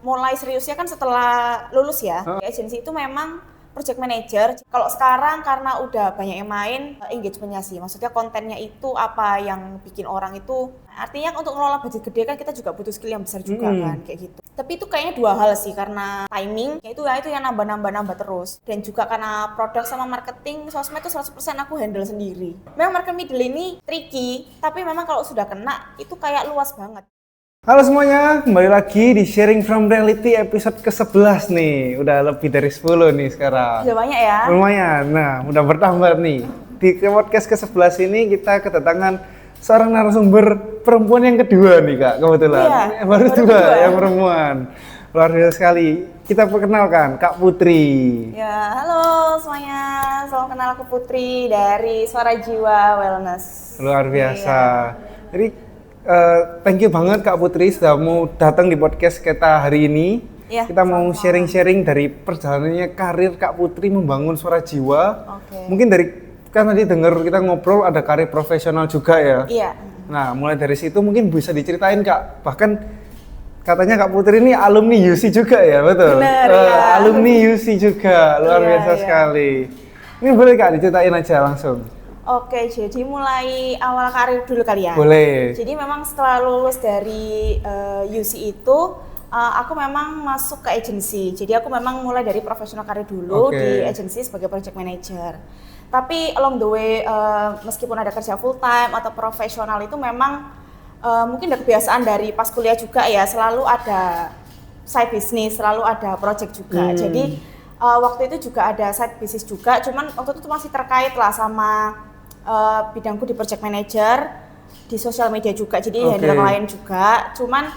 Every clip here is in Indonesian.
mulai seriusnya kan setelah lulus ya. Agency itu memang project manager. Kalau sekarang karena udah banyak yang main, engagementnya sih. Maksudnya kontennya itu apa yang bikin orang itu. Artinya untuk ngelola budget gede kan kita juga butuh skill yang besar juga kan, kayak gitu. Tapi itu kayaknya dua hal sih, karena timing, itu yang nambah terus. Dan juga karena produk sama marketing, sosmed itu 100% aku handle sendiri. Memang market middle ini tricky, tapi memang kalau sudah kena, itu kayak luas banget. Halo semuanya, kembali lagi di Sharing from Reality episode ke-11 nih. Udah lebih dari 10 nih sekarang. Udah banyak ya? Lumayan, nah udah bertambah nih. Di podcast ke-11 ini kita kedatangan seorang narasumber perempuan yang kedua nih Kak, kebetulan. Iya, baru dua yang perempuan. Luar biasa sekali. Kita perkenalkan Kak Putri. Ya, halo semuanya. Salam kenal, aku Putri dari Suara Jiwa Wellness. Luar biasa. Jadi thank you banget Kak Putri sudah mau datang di podcast kita hari ini. Ya, kita mau sharing-sharing dari perjalanannya karir Kak Putri membangun Suara Jiwa. Mungkin dari kan tadi dengar kita ngobrol ada karir profesional juga ya. Iya. Nah, mulai dari situ mungkin bisa diceritain Kak. Bahkan katanya Kak Putri ini alumni UC juga ya, betul? Benar, ya. Alumni UC juga, luar biasa sekali. Ini boleh Kak diceritain aja langsung. Oke, jadi mulai awal karir dulu kali ya. Boleh. Jadi memang setelah lulus dari UC itu, aku memang masuk ke agency. Jadi aku memang mulai dari profesional karir dulu di agency sebagai project manager. Tapi along the way, meskipun ada kerja full time atau profesional itu memang mungkin ada kebiasaan dari pas kuliah juga ya, selalu ada side business, selalu ada project juga. Jadi waktu itu juga ada side business juga, cuman waktu itu masih terkait lah sama bidangku di project manager, di sosial media juga, jadi handle klien juga. Cuman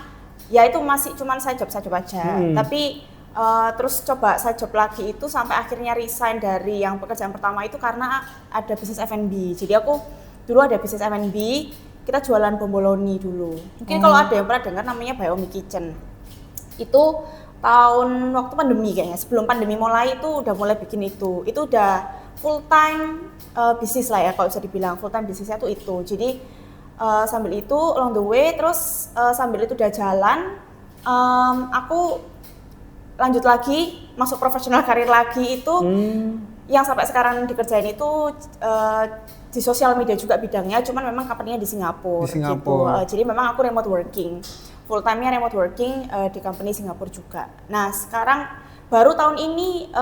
ya itu masih cuman side job aja. Tapi terus coba side job lagi itu sampai akhirnya resign dari yang pekerjaan pertama itu karena ada bisnis F&B. Jadi aku dulu ada bisnis F&B, kita jualan bomboloni dulu. Mungkin kalau ada yang pernah dengar namanya Biomi Kitchen. Itu tahun waktu pandemi kayaknya, sebelum pandemi mulai itu udah mulai bikin itu. Itu udah full time bisnis lah ya, kalau bisa dibilang full time bisnisnya tuh itu. Jadi sambil itu along the way, terus sambil itu udah jalan, aku lanjut lagi masuk profesional karir lagi itu. Yang sampai sekarang dikerjain itu di sosial media juga bidangnya, cuman memang company-nya di Singapura. Gitu. Jadi memang aku remote working, full time-nya remote working di company Singapura juga. Nah sekarang baru tahun ini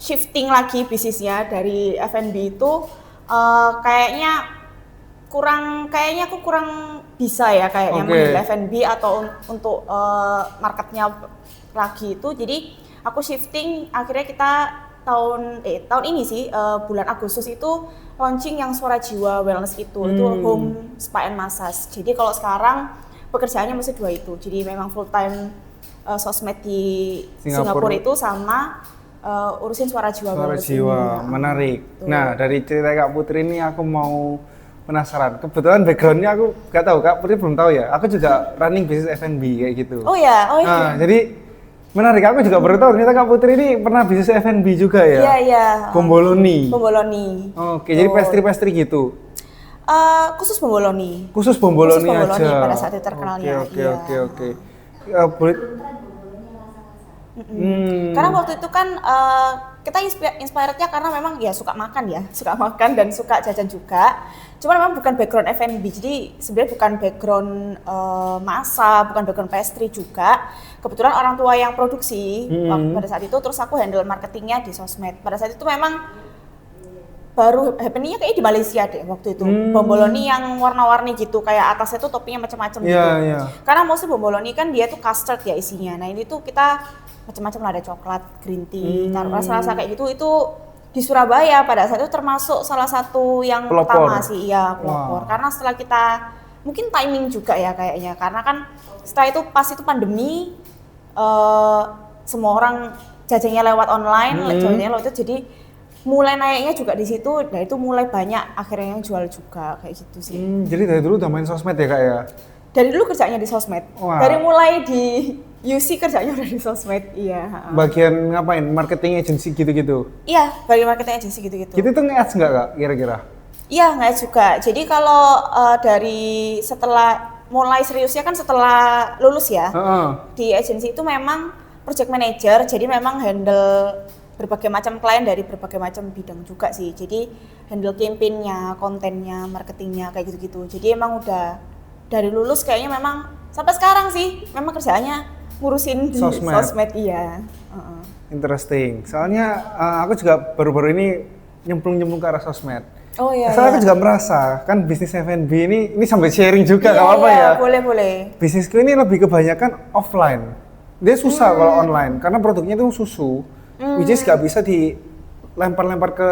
shifting lagi bisnisnya dari F&B itu kayaknya aku kurang bisa ya kayaknya mengambil F&B atau untuk marketnya lagi itu. Jadi aku shifting, akhirnya kita tahun ini sih bulan Agustus itu launching yang Suara Jiwa Wellness itu home spa and massage. Jadi kalau sekarang pekerjaannya masih dua itu. Jadi memang full time sosmed di Singapura itu sama urusin Suara Jiwa Wellness. Menarik. Nah, dari cerita Kak Putri ini aku mau penasaran. Kebetulan backgroundnya aku nggak tahu, Kak Putri belum tahu ya. Aku juga running bisnis F&B kayak gitu. Oh ya, Nah, jadi menarik. Aku juga baru tahu ternyata Kak Putri ini pernah bisnis F&B juga ya. Iya. Bomboloni. Oke, jadi pastry gitu. Khusus bomboloni. Khusus bomboloni aja. Pada saat itu terkenalnya. Oke. Boleh. Karena waktu itu kan kita inspirednya karena memang ya suka makan dan suka jajan juga. Cuma memang bukan background F&B, jadi sebenarnya bukan background masak, bukan background pastry juga. Kebetulan orang tua yang produksi pada saat itu, terus aku handle marketingnya di sosmed. Pada saat itu memang baru happeningnya kayak di Malaysia deh waktu itu. Bomboloni yang warna-warni gitu, kayak atasnya tuh toppingnya macam-macam gitu. Karena mostly bomboloni kan dia tuh custard ya isinya. Nah ini tuh kita macam-macam lah, ada coklat, green tea, rasa-rasa kayak gitu. Itu di Surabaya pada saat itu termasuk salah satu yang pertama sih, pelopor. Karena setelah kita, mungkin timing juga ya kayaknya, karena kan setelah itu pas itu pandemi, semua orang jajannya lewat online, jajannya lewat itu, jadi mulai naiknya juga di situ. Dan itu mulai banyak akhirnya yang jual juga kayak gitu sih. Jadi dari dulu udah main sosmed ya Kak ya? Dari dulu kerjanya di sosmed. Dari mulai di UC kerjanya udah di sosmed, iya. Bagian ngapain? Marketing agency gitu-gitu? Iya, bagian marketing agency gitu-gitu. Itu tuh nge-ads nggak Kak, kira-kira? Iya, nge-ads juga. Jadi kalau dari setelah mulai seriusnya kan setelah lulus ya. Heeh. Di agensi itu memang project manager, jadi memang handle berbagai macam klien dari berbagai macam bidang juga sih. Jadi handle campaign-nya, kontennya, marketingnya kayak gitu-gitu. Jadi emang udah dari lulus kayaknya memang sampai sekarang sih memang kerjaannya ngurusin di sosmed iya. Interesting. Soalnya aku juga baru-baru ini nyemplung ke arah sosmed. Oh iya. Soalnya aku juga merasa kan bisnis F&B ini sampai sharing juga nggak apa-apa ya. Boleh. Bisnisku ini lebih kebanyakan offline. Dia susah kalau online karena produknya itu susu, which is nggak bisa dilempar-lempar ke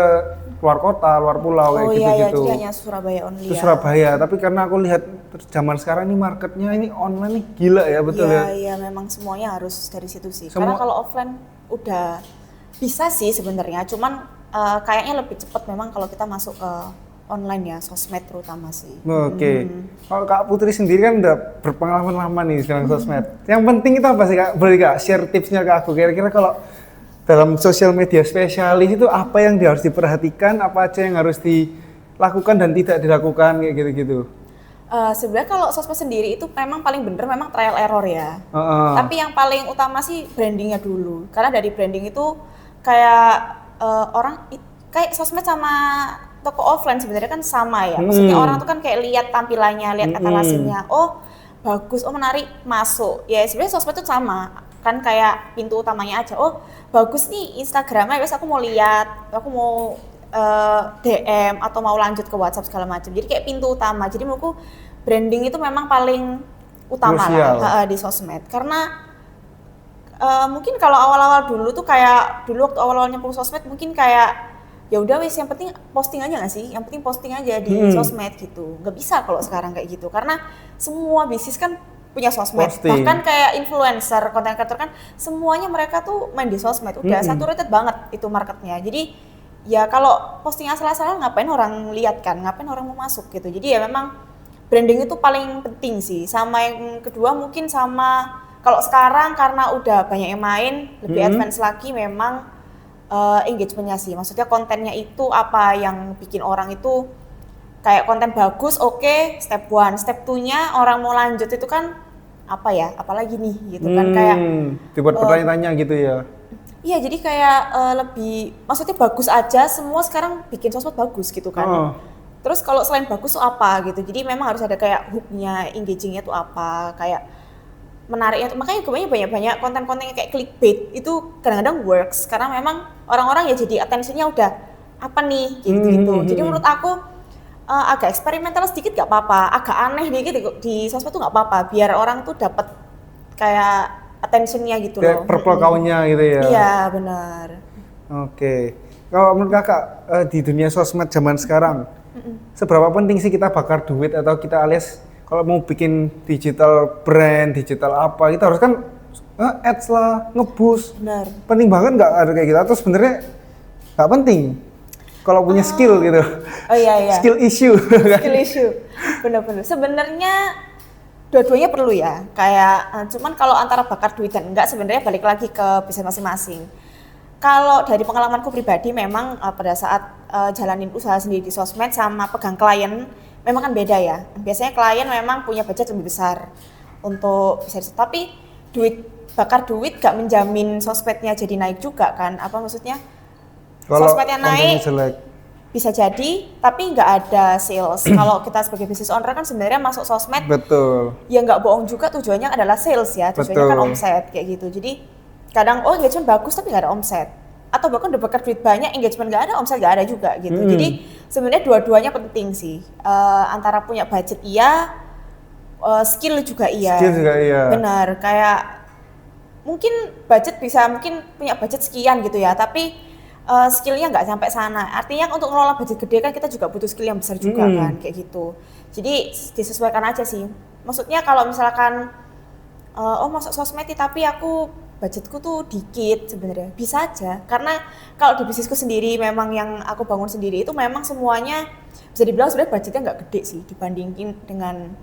luar kota, luar pulau kayak gitu-gitu. Iya, jadi hanya Surabaya only. Itu Surabaya, tapi karena aku lihat zaman sekarang ini marketnya ini online nih gila ya, betul ya? Iya, memang semuanya harus dari situ sih. Karena kalau offline udah bisa sih sebenarnya, cuman kayaknya lebih cepat memang kalau kita masuk ke online ya, sosmed terutama sih. Oke. Kalau Kak Putri sendiri kan udah berpengalaman lama nih dalam sosmed. Yang penting itu apa sih Kak? Boleh Kak share tipsnya ke aku? Kira-kira kalau dalam sosial media spesialis itu apa yang harus diperhatikan, apa aja yang harus dilakukan dan tidak dilakukan kayak gitu-gitu? Sebenarnya kalau sosmed sendiri itu memang paling bener memang trial error ya. Tapi yang paling utama sih brandingnya dulu. Karena dari branding itu kayak kayak sosmed sama toko offline sebenarnya kan sama ya. Maksudnya orang tuh kan kayak lihat tampilannya, lihat etalasenya. Oh bagus, oh menarik, masuk. Ya sebenarnya sosmed itu sama. Kan kayak pintu utamanya aja. Oh bagus nih Instagramnya, biasa aku mau lihat, aku mau DM atau mau lanjut ke WhatsApp segala macam. Jadi kayak pintu utama. Jadi menurutku branding itu memang paling utama lah di sosmed. Karena mungkin kalau awal-awal dulu tuh kayak dulu waktu awal-awal nyemplung sosmed mungkin kayak ya udah wes yang penting posting aja nggak sih? Yang penting posting aja di sosmed gitu. Nggak bisa kalau sekarang kayak gitu. Karena semua bisnis kan punya sosmed. Bahkan kayak influencer, content creator kan semuanya mereka tuh main di sosmed. Udah saturated banget itu marketnya. Jadi ya kalau posting asal-asalan ngapain orang lihat kan? Ngapain orang mau masuk gitu. Jadi ya memang branding itu paling penting sih. Sama yang kedua mungkin sama kalau sekarang karena udah banyak yang main, lebih advance lagi memang engagementnya sih, maksudnya kontennya itu apa yang bikin orang itu kayak konten bagus, oke, step 1, step 2-nya orang mau lanjut itu kan apa ya, apalagi nih gitu kan kayak dibuat pertanyaan-tanya gitu ya. Iya, jadi kayak lebih, maksudnya bagus aja, semua sekarang bikin sosmed bagus gitu kan. Terus kalau selain bagus tuh apa gitu, jadi memang harus ada kayak hook-nya, engaging-nya tuh apa, kayak menariknya, makanya banyak konten-konten yang kayak clickbait itu kadang-kadang works karena memang orang-orang ya jadi attention-nya udah apa nih gitu. Jadi menurut aku agak eksperimental sedikit gak apa-apa, agak aneh dikit di sosmed tuh gak apa-apa biar orang tuh dapat kayak attention-nya gitu loh. Purple count-nya gitu ya. Iya, benar. Oke. Kalau menurut Kakak di dunia sosmed zaman sekarang seberapa penting sih kita bakar duit atau kita alias kalau mau bikin digital brand, digital apa, kita harus kan ads lah, nge-boost. Benar. Penting banget nggak ada kayak gitu? Atau sebenarnya nggak penting? Kalau punya skill gitu. Oh iya. Skill issue. Skill issue. Benar-benar. Sebenarnya dua-duanya perlu ya. Kayak cuman kalau antara bakar duit dan enggak sebenarnya balik lagi ke bisnis masing-masing. Kalau dari pengalamanku pribadi memang pada saat jalanin usaha sendiri di sosmed sama pegang klien memang kan beda ya. Biasanya klien memang punya budget lebih besar untuk bisa, tapi bakar duit gak menjamin sosmednya jadi naik juga kan? Apa maksudnya? Kalau sosmednya naik bisa jadi, tapi nggak ada sales. Kalau kita sebagai business owner kan sebenarnya masuk sosmed, betul. Ya nggak bohong juga tujuannya adalah sales ya, tujuannya kan omset kayak gitu. Jadi kadang engagement bagus tapi nggak ada omset. Atau bahkan udah bakar duit banyak, engagement nggak ada, omset nggak ada juga gitu. Jadi sebenarnya dua-duanya penting sih. Antara punya budget iya, skill juga iya. Skill juga iya. Benar, kayak mungkin mungkin punya budget sekian gitu ya, tapi skillnya nggak sampai sana. Artinya untuk ngelola budget gede kan kita juga butuh skill yang besar juga kan, kayak gitu. Jadi disesuaikan aja sih. Maksudnya kalau misalkan, masuk sosmed tapi aku budgetku tuh dikit sebenarnya, bisa aja. Karena kalau di bisnisku sendiri memang yang aku bangun sendiri itu memang semuanya bisa dibilang sebenarnya budgetnya nggak gede sih dibandingin dengan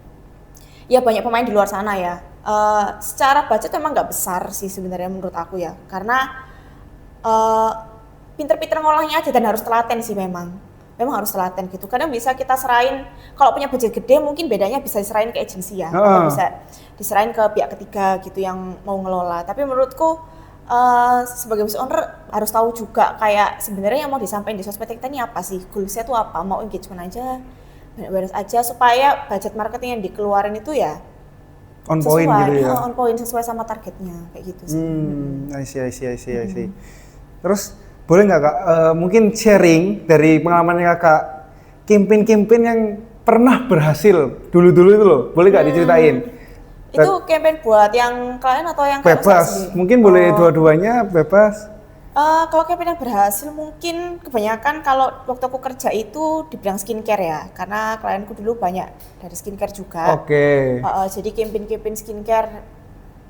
ya banyak pemain di luar sana ya. Secara budget memang nggak besar sih sebenarnya menurut aku ya. Karena pinter-pinter ngolahnya aja dan harus telaten sih memang. memang harus telaten gitu. Kadang bisa kita serahin, kalau punya budget gede mungkin bedanya bisa diserahin ke agensi ya, atau bisa diserahin ke pihak ketiga gitu yang mau ngelola. Tapi menurutku sebagai business owner harus tahu juga kayak sebenarnya yang mau disampaikan di sosmed kita ini apa sih, goalsnya tuh apa, mau engagement aja, beres aja supaya budget marketing yang dikeluarin itu ya on point sesuai, gitu ya. on point sesuai sama targetnya kayak gitu sih. I see. Terus boleh nggak Kak, mungkin sharing dari pengalaman Kakak, campaign-campaign yang pernah berhasil dulu-dulu itu loh, boleh nggak diceritain? Itu campaign buat yang klien atau yang Bebas, mungkin boleh dua-duanya bebas. Kalau campaign yang berhasil mungkin kebanyakan kalau waktu aku kerja itu di bidang skincare ya, karena klienku dulu banyak dari skincare juga. Oke. Jadi campaign skincare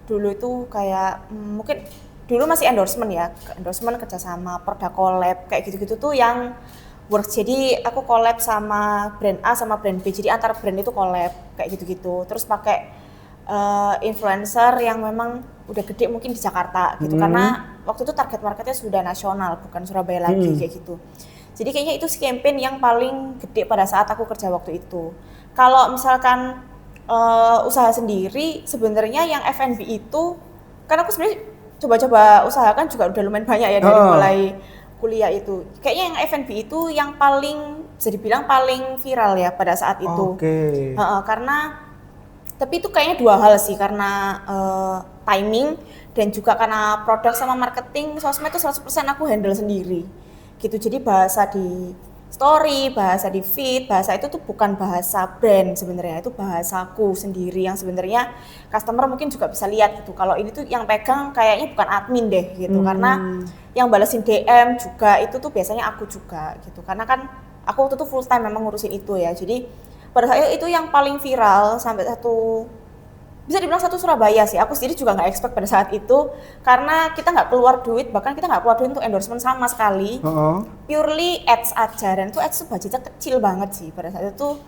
dulu itu kayak mungkin dulu masih endorsement ya, endorsement kerjasama, produk collab kayak gitu-gitu tuh yang works. Jadi aku collab sama brand A sama brand B, jadi antar brand itu collab kayak gitu-gitu. Terus pakai influencer yang memang udah gede mungkin di Jakarta gitu, karena waktu itu target marketnya sudah nasional bukan Surabaya lagi kayak gitu. Jadi kayaknya itu campaign yang paling gede pada saat aku kerja waktu itu. Kalau misalkan usaha sendiri sebenarnya yang F&B itu kan aku sebenarnya coba-coba usahakan juga udah lumayan banyak ya dari mulai kuliah itu. Kayaknya yang F&B itu yang paling bisa dibilang paling viral ya pada saat itu. Karena tapi itu kayaknya dua hal sih, karena timing dan juga karena produk sama marketing sosmed itu 100% aku handle sendiri gitu. Jadi bahasa di story, bahasa di feed, bahasa itu tuh bukan bahasa brand sebenarnya, itu bahasaku sendiri yang sebenarnya customer mungkin juga bisa lihat gitu. Kalau ini tuh yang pegang kayaknya bukan admin deh gitu, karena yang balesin DM juga itu tuh biasanya aku juga gitu. Karena kan aku waktu itu full time memang ngurusin itu ya. Jadi pada saat itu yang paling viral sampai bisa dibilang satu Surabaya sih. Aku sendiri juga nggak expect pada saat itu, karena kita nggak keluar duit, bahkan kita nggak keluar duit untuk endorsement sama sekali. Purely ads aja, dan itu ads tuh budgetnya kecil banget sih pada saat itu,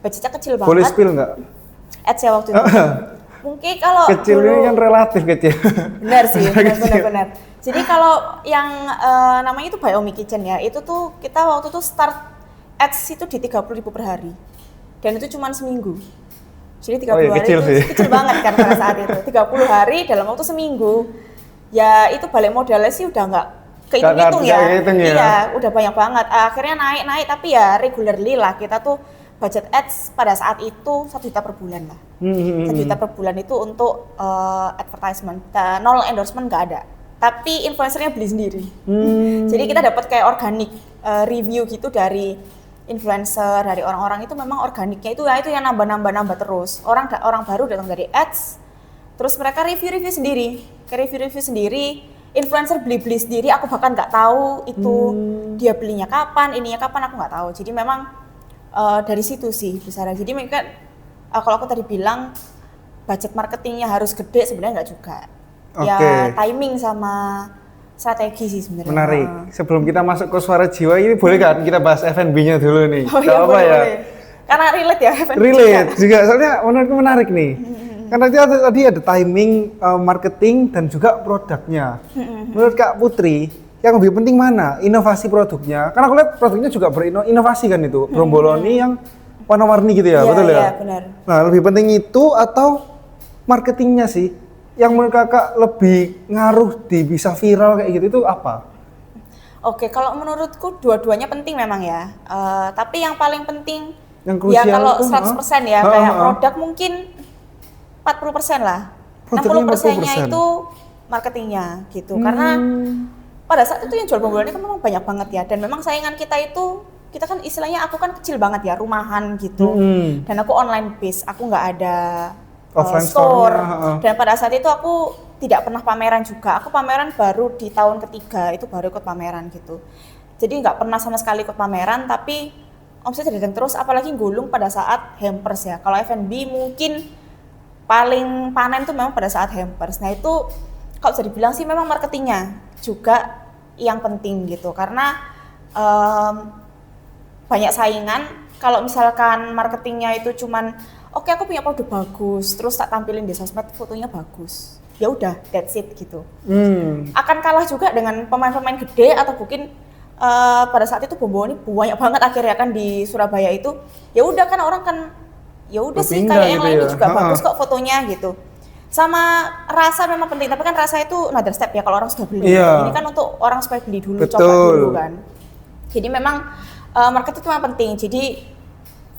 budgetnya kecil banget. Boleh spill nggak? Ads ya waktu itu. Mungkin kalau kecil dulu, ini kan relatif kecil. Benar sih, benar. Jadi kalau yang namanya itu By Omi Kitchen ya, itu tuh kita waktu itu start ads itu di 30.000 per hari. Dan itu cuma seminggu. Jadi 30 hari kecil itu kecil banget kan pada saat itu. 30 hari dalam waktu seminggu. Ya itu balik modalnya sih udah nggak kehitung-hitung ya. Iya, udah banyak banget. Akhirnya naik tapi ya regularly lah. Kita tuh budget ads pada saat itu 1 juta per bulan lah. 1 juta per bulan itu untuk advertisement. Nol endorsement nggak ada. Tapi influencernya beli sendiri. Jadi kita dapat kayak organic review gitu dari influencer, dari orang-orang itu memang organiknya itu yang nambah terus. Orang baru datang dari ads, terus mereka review sendiri, influencer beli sendiri. Aku bahkan nggak tahu itu dia belinya kapan, ininya kapan, aku nggak tahu. Jadi memang dari situ sih besar. Jadi mereka kalau aku tadi bilang budget marketingnya harus gede, sebenarnya nggak juga. Ya timing sama strategi sih sebenarnya. Menarik. Sebelum kita masuk ke suara jiwa ini, boleh kan kita bahas F&B-nya dulu nih? Boleh. Karena relate ya F&B. Relate juga, soalnya menurutku menarik nih. Karena tadi ada timing, marketing dan juga produknya. Menurut Kak Putri, yang lebih penting mana? Inovasi produknya. Karena aku lihat produknya juga berinovasi kan itu. Bromboloni yang warna-warni gitu ya, betul ya? Iya, benar. Nah, lebih penting itu atau marketingnya sih? Yang menurut Kakak lebih ngaruh di bisa viral kayak gitu itu apa? Oke, kalau menurutku dua-duanya penting memang ya. Tapi yang paling penting yang krusial ya kalau 100% ya kayak produk mungkin 40% lah. 60%-nya itu marketingnya gitu. Karena pada saat itu yang jual bromboloni kan memang banyak banget ya, dan memang saingan kita itu, kita kan istilahnya aku kan kecil banget ya, rumahan gitu. Dan aku online base, aku nggak ada offline store. Dan pada saat itu aku tidak pernah pameran juga. Aku pameran baru di tahun ketiga itu baru ikut pameran gitu. Jadi nggak pernah sama sekali ikut pameran, tapi omsetnya datang terus. Apalagi gulung pada saat hampers ya. Kalau F&B mungkin paling panen tuh memang pada saat hampers. Nah itu kalau bisa dibilang sih memang marketingnya juga yang penting gitu. Karena banyak saingan. Kalau misalkan marketingnya itu cuman oke, aku punya produk bagus, terus tak tampilin di sosmed, fotonya bagus. Ya udah, that's it gitu. Akan kalah juga dengan pemain-pemain gede atau mungkin pada saat itu Bombo ini banyak banget akhirnya kan di Surabaya itu. Ya udah kan orang kan ya udah sih berpindah kayak yang gitu lain ya. juga bagus kok fotonya gitu. Sama rasa memang penting, tapi kan rasa itu another step ya kalau orang sudah beli. Iya. Ini kan untuk orang supaya beli dulu, Betul. coba dulu kan. Jadi memang market itu memang penting. Jadi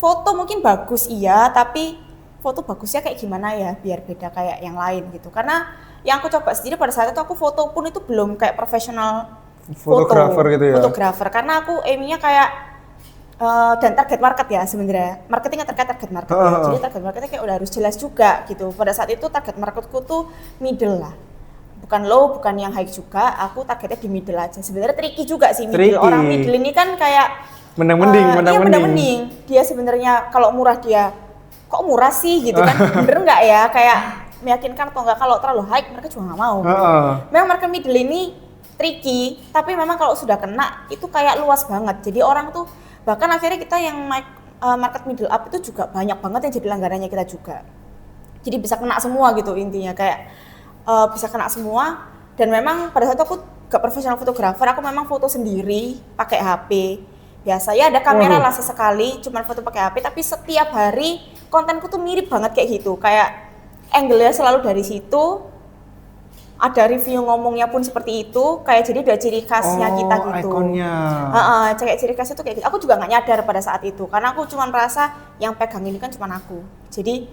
foto mungkin bagus iya, tapi foto bagusnya kayak gimana ya biar beda kayak yang lain gitu. Karena yang aku coba sendiri pada saat itu aku foto pun itu belum kayak profesional Fotografer gitu ya. Fotografer karena aku aimnya kayak dan target market ya sebenarnya. Marketingnya terkait target market ya. Jadi target marketnya kayak udah harus jelas juga gitu. Pada saat itu target marketku tuh middle lah. Bukan low, bukan yang high juga. Aku targetnya di middle aja. Sebenarnya tricky juga sih middle. Tricky. Orang middle ini kan kayak mending. Dia sebenarnya kalau murah dia kok murah sih gitu kan. Bener nggak ya? Kayak meyakinkan atau enggak. Kalau terlalu high mereka juga nggak mau. Memang market middle ini tricky, tapi memang kalau sudah kena itu kayak luas banget. Jadi orang tuh bahkan akhirnya kita yang market middle up itu juga banyak banget yang jadi langganannya kita juga. Jadi bisa kena semua gitu intinya kayak bisa kena semua. Dan memang pada saat itu aku gak profesional fotografer, aku memang foto sendiri pakai HP. Biasa ya ada kamera lah sesekali, cuman foto pakai HP. Tapi setiap hari kontenku tuh mirip banget kayak gitu. Kayak angle-nya selalu dari situ. Ada review ngomongnya pun seperti itu, kayak jadi udah ciri khasnya kita gitu. Ikonnya. Kayak ciri khasnya tuh kayak gitu. Aku juga nggak nyadar pada saat itu, karena aku cuma merasa yang pegang ini kan cuma aku. Jadi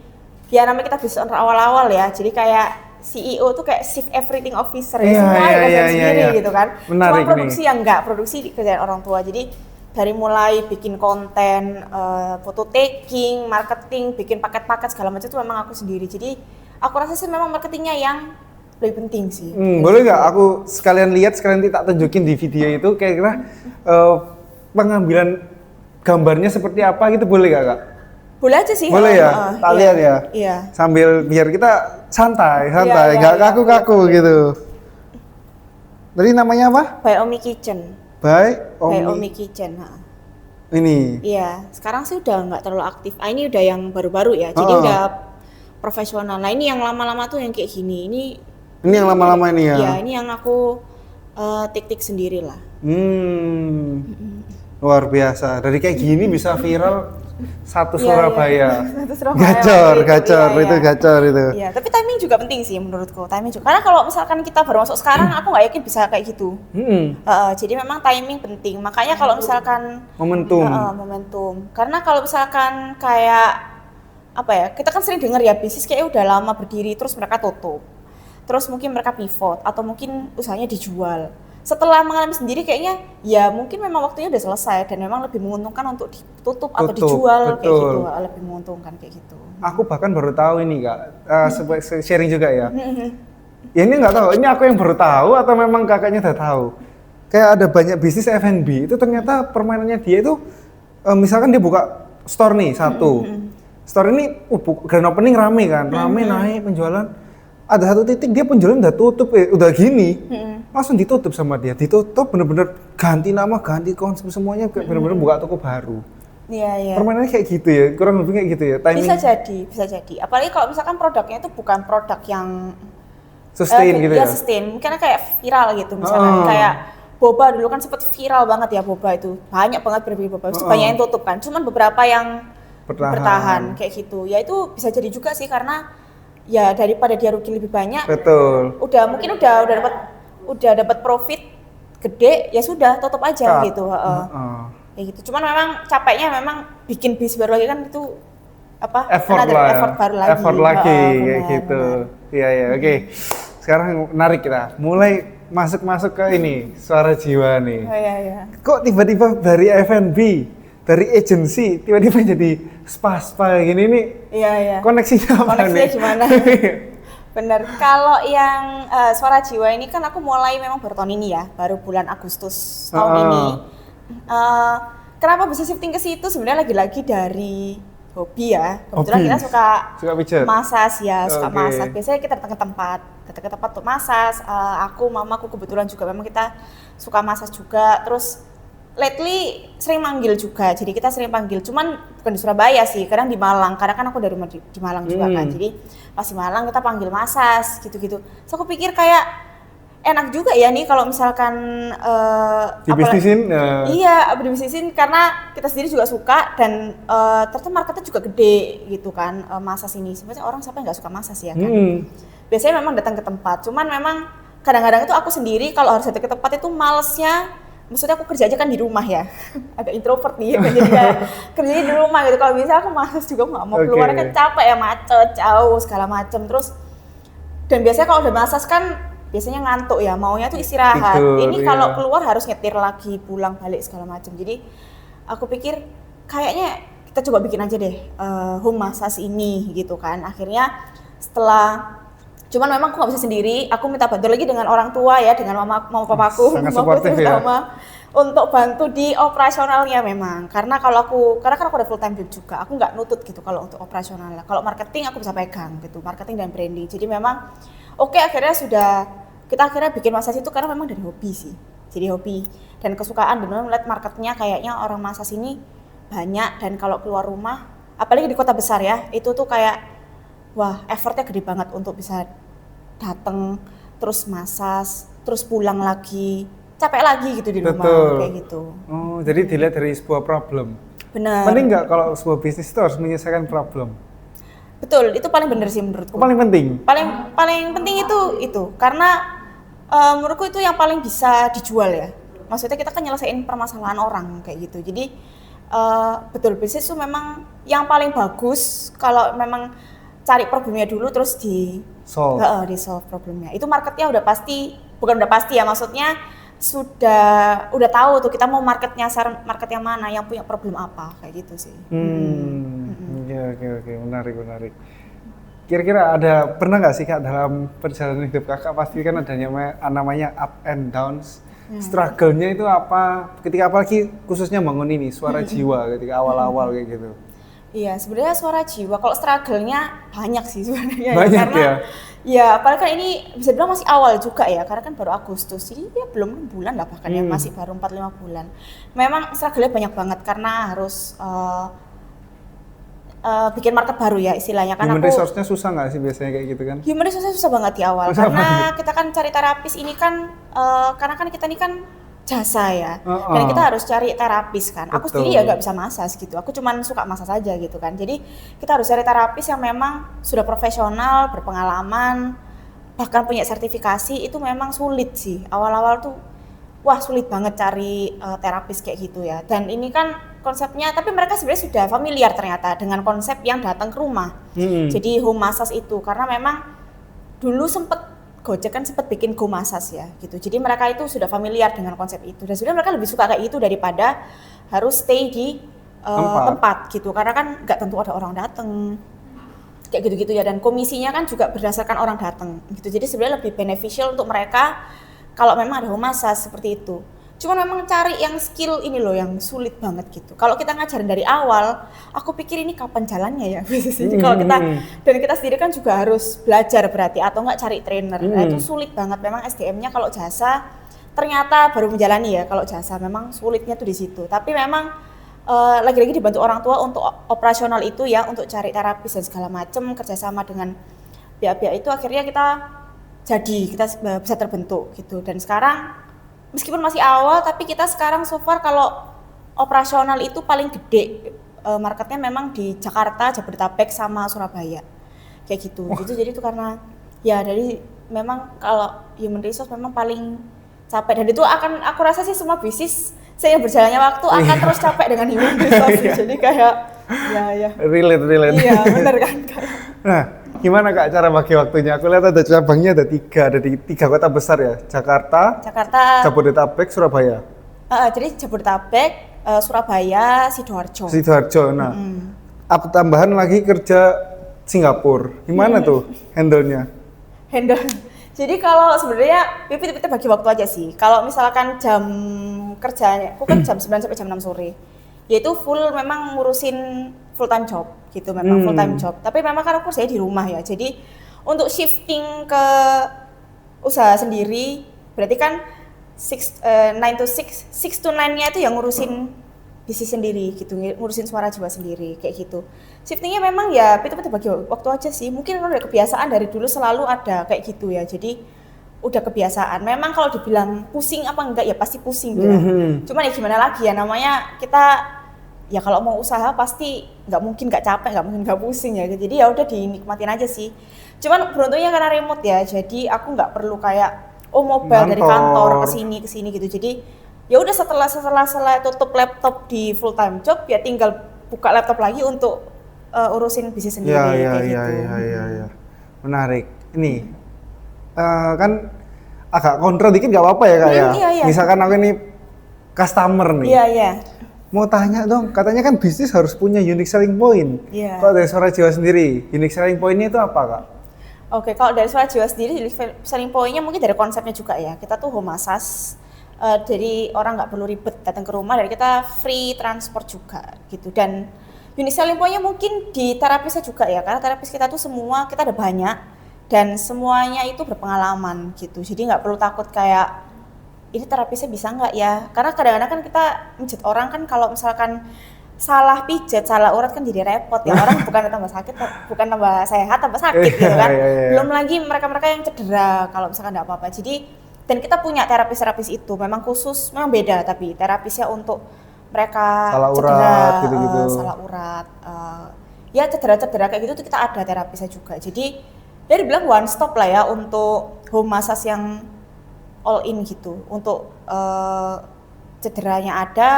ya namanya kita business owner awal-awal ya, jadi kayak CEO tuh kayak chief everything officer ya, semua dikerjain sendiri gitu kan. Menarik cuma produksi yang enggak, produksi dikerjain orang tua. Jadi dari mulai bikin konten, photo taking, marketing, bikin paket-paket segala macam itu memang aku sendiri. Jadi aku rasa sih memang marketingnya yang lebih penting sih. Boleh nggak aku sekalian lihat, sekalian tak tunjukin di video itu kira-kira pengambilan gambarnya seperti apa gitu, boleh nggak Kak? Boleh aja sih. Boleh ya? Tak lihat ya? Iya. Sambil biar kita santai, Iya, nggak kaku-kaku gitu. Tadi namanya apa? By Omi Kitchen. By Omi Kitchen. Ini? Iya, sekarang sih udah nggak terlalu aktif. Ini udah yang baru-baru ya, jadi udah profesional. Nah ini yang lama-lama tuh yang kayak gini. Ini yang lama-lama ini ya? Iya, ini yang aku tik-tik sendiri lah. Luar biasa. Dari kayak gini bisa viral satu Surabaya. Satu Surabaya. Gacor itu. Iya, tapi timing juga penting sih menurutku. Timing juga. Karena kalau misalkan kita baru masuk sekarang, aku nggak yakin bisa kayak gitu. Jadi memang timing penting. Makanya kalau misalkan momentum. Karena kalau misalkan kayak apa ya? Kita kan sering dengar ya bisnis kayak udah lama berdiri terus mereka tutup. Terus mungkin mereka pivot atau mungkin usahanya dijual. Setelah mengalami sendiri kayaknya ya mungkin memang waktunya udah selesai dan memang lebih menguntungkan untuk ditutup atau dijual. Kayak gitu, lebih menguntungkan kayak gitu. Aku bahkan baru tahu ini Kak, sharing juga ya. Ya ini nggak tahu, ini aku yang baru tahu atau memang kakaknya udah tahu. Kayak ada banyak bisnis F&B itu ternyata permainannya dia itu misalkan dia buka store nih satu. Store ini grand opening rame kan, naik penjualan. Ada satu titik dia penjualan udah tutup, udah gini, langsung ditutup sama dia. Ditutup bener-bener ganti nama, ganti konsep semuanya, bener-bener buka toko baru. Iya. Permainannya kayak gitu ya, kurang lebih kayak gitu ya. Timing. Bisa jadi. Apalagi kalau misalkan produknya itu bukan produk yang sustain gitu ya. Sustain, mungkin kayak viral gitu misalkan kayak boba dulu kan sempat viral banget ya boba itu. Banyak banget berbeda boba, banyak yang tutup kan. Cuman beberapa yang bertahan kayak gitu. Ya itu bisa jadi juga sih karena ya daripada dia rugi lebih banyak. Betul. Udah dapat profit gede, ya sudah tutup aja gitu. Kayak gitu. Cuman memang capeknya memang bikin bis baru lagi kan itu effort lagi kayak gitu. Iya, oke. Sekarang menarik kita. Mulai masuk ke ini, suara jiwa nih. Iya. Kok tiba-tiba dari F&B, dari agency tiba-tiba jadi spa gini nih? Iya. Koneksinya apa nih? Koneksinya gimana? Bener. Kalau yang suara jiwa ini kan aku mulai memang baru tahun ini ya, baru bulan Agustus tahun ini. Kenapa bisa shifting ke situ? Sebenarnya lagi-lagi dari hobi ya. Kebetulan kita suka pijat. massage ya, suka masak. Biasanya kita datang ke tempat untuk massage. Aku, mamaku kebetulan juga memang kita suka massage juga. Terus lately sering manggil juga, jadi kita sering panggil, cuman bukan di Surabaya sih, kadang di Malang, karena kan aku dari rumah di Malang juga kan, jadi pas di Malang kita panggil massage gitu-gitu. So aku pikir kayak enak juga ya nih kalau misalkan Dibisnisin. iya, dibisnisin karena kita sendiri juga suka dan ternyata marketnya juga gede gitu kan. Massage ini sebenarnya orang siapa yang nggak suka massage ya kan. Biasanya memang datang ke tempat, cuman memang kadang-kadang itu aku sendiri kalau harus datang ke tempat itu malesnya, maksudnya aku kerja aja kan di rumah ya. Agak introvert nih kan, jadi kayak kerjanya di rumah gitu. Kalau bisa aku massage juga nggak mau keluar kan capek ya, macet, jauh segala macem. Terus dan biasanya kalau udah massage kan biasanya ngantuk ya, maunya tuh istirahat. Tidur, ini kalau keluar harus nyetir lagi, pulang balik segala macam. Jadi aku pikir kayaknya kita coba bikin aja deh home massage ini gitu kan. Akhirnya setelah, cuman memang aku nggak bisa sendiri, aku minta bantu lagi dengan orang tua ya, dengan mama papaku, sangat suportif ya, untuk bantu di operasionalnya memang. Karena kan aku udah full time job juga, aku nggak nutut gitu kalau untuk operasionalnya. Kalau marketing aku bisa pegang gitu, marketing dan branding. Jadi memang akhirnya kita bikin massage itu karena memang dari hobi sih. Jadi hobi dan kesukaan, dan memang melihat marketnya kayaknya orang massage ini banyak, dan kalau keluar rumah, apalagi di kota besar ya, itu tuh kayak wah effortnya gede banget untuk bisa datang terus massage, terus pulang lagi, capek lagi gitu di rumah. Kayak gitu. Oh, jadi dilihat dari sebuah problem. Benar. Penting nggak kalau sebuah bisnis itu harus menyelesaikan problem? Betul, itu paling benar sih menurutku. Paling penting? Paling penting itu karena menurutku itu yang paling bisa dijual ya. Maksudnya kita kan nyelesain permasalahan orang kayak gitu. Jadi betul, bisnis itu memang yang paling bagus kalau memang cari problemnya dulu terus di solve problemnya. Itu marketnya udah pasti, bukan udah pasti ya, maksudnya udah tahu tuh kita mau market yang mana, yang punya problem apa, kayak gitu sih. Oke, menarik. Kira-kira pernah nggak sih Kak dalam perjalanan hidup Kakak, pasti kan ada namanya up and downs, struggle-nya itu apa? Ketika apalagi khususnya bangun ini suara jiwa ketika awal-awal kayak gitu. Iya, sebenarnya suara jiwa. Kalau struggle-nya banyak sih sebenarnya. Banyak karena, ya? apalagi kan ini bisa bilang masih awal juga ya, karena kan baru Agustus, jadi ya belum 6 bulan lah bahkan ya, masih baru 4-5 bulan. Memang struggle-nya banyak banget karena harus bikin market baru ya istilahnya. Human resource-nya susah nggak sih biasanya kayak gitu kan? Human resource-nya susah banget di awal, karena kita kan cari terapis ini kan, karena kan kita ini kan jasa ya, dan kita harus cari terapis kan. Aku sendiri ya nggak bisa massage gitu, aku cuman suka massage aja gitu kan. Jadi kita harus cari terapis yang memang sudah profesional, berpengalaman, bahkan punya sertifikasi. Itu memang sulit sih, awal-awal tuh wah sulit banget cari terapis kayak gitu ya. Dan ini kan konsepnya, tapi mereka sebenarnya sudah familiar ternyata dengan konsep yang datang ke rumah. Jadi home massage itu, karena memang dulu Gojek kan sempat bikin go massage ya gitu. Jadi mereka itu sudah familiar dengan konsep itu, dan sebenarnya mereka lebih suka kayak itu daripada harus stay di tempat gitu, karena kan nggak tentu ada orang datang kayak gitu-gitu ya, dan komisinya kan juga berdasarkan orang datang gitu. Jadi sebenarnya lebih beneficial untuk mereka kalau memang ada home massage seperti itu. Cuman memang cari yang skill ini loh yang sulit banget gitu. Kalau kita ngajarin dari awal, aku pikir ini kapan jalannya ya. Kalau kita, dan kita sendiri kan juga harus belajar berarti, atau nggak cari trainer. Nah, itu sulit banget memang SDM-nya. Kalau jasa ternyata baru menjalani ya. Kalau jasa memang sulitnya tuh di situ. Tapi memang lagi-lagi dibantu orang tua untuk operasional itu ya, untuk cari terapis dan segala macam, kerjasama dengan pihak-pihak itu, akhirnya kita bisa terbentuk gitu. Dan sekarang meskipun masih awal, tapi kita sekarang so far kalau operasional itu paling gede marketnya memang di Jakarta, Jabodetabek sama Surabaya kayak gitu. Jadi itu karena ya dari memang kalau human resource memang paling capek, dan itu akan, aku rasa sih semua bisnis saya berjalannya waktu akan terus capek dengan human resource. Jadi kayak ya relate. Iya benar kan. Nah, gimana Kak cara bagi waktunya? Aku lihat ada cabangnya, ada 3, ada di 3 kota besar ya, Jakarta, Jabodetabek, Surabaya. Jadi Jabodetabek, Surabaya, Sidoarjo. Nah, tambahan lagi kerja Singapura. Gimana tuh handle-nya? Jadi kalau sebenarnya kita bagi waktu aja sih. Kalau misalkan jam kerjanya, aku kan jam 9 sampai jam 6 sore. Yaitu full memang ngurusin full time job gitu, memang full time job. Tapi memang kan aku kerjanya di rumah ya. Jadi untuk shifting ke usaha sendiri berarti kan 9 to 9-nya itu yang ngurusin bisnis sendiri gitu, ngurusin suara jiwa sendiri kayak gitu. Shiftingnya memang ya kita bagi waktu aja sih. Mungkin udah kebiasaan dari dulu selalu ada kayak gitu ya. Jadi udah kebiasaan. Memang kalau dibilang pusing apa enggak ya pasti pusing ya. Cuman ya gimana lagi ya, namanya kita ya kalau mau usaha pasti nggak mungkin nggak capek, nggak mungkin nggak pusing ya. Jadi ya udah dinikmatin aja sih. Cuman beruntungnya karena remote ya, jadi aku nggak perlu kayak mobile dari kantor ke sini gitu. Jadi ya udah setelah tutup laptop di full time job ya tinggal buka laptop lagi untuk urusin bisnis sendiri kayak gitu. Iya. Menarik. Ini kan agak kontrol dikit nggak apa-apa ya Kak ya? Iya. Misalkan aku ini customer nih. Iya. Mau tanya dong, katanya kan bisnis harus punya unique selling point. Iya. Kalau dari Suara Jiwa sendiri, unique selling point-nya itu apa Kak? Oke, kalau dari Suara Jiwa sendiri, selling point-nya mungkin dari konsepnya juga ya. Kita tuh home massage, jadi orang nggak perlu ribet datang ke rumah, dan kita free transport juga gitu. Dan unique selling point-nya mungkin di terapisnya juga ya, karena terapis kita tuh semua, kita ada banyak, dan semuanya itu berpengalaman gitu. Jadi nggak perlu takut kayak, ini terapisnya bisa nggak ya? Karena kadang-kadang kan kita mijit orang kan kalau misalkan salah pijat, salah urat kan jadi repot ya. Orang bukan tambah sakit, bukan tambah sehat, tambah sakit gitu kan. Belum lagi mereka-mereka yang cedera kalau misalkan nggak apa-apa. Jadi, dan kita punya terapis-terapis itu memang khusus, memang beda tapi terapisnya untuk mereka salah cedera, urat gitu-gitu. Salah urat, ya cedera-cedera kayak gitu tuh kita ada terapisnya juga. Jadi, dia dibilang one stop lah ya untuk home massage yang all in gitu. Untuk cederanya ada,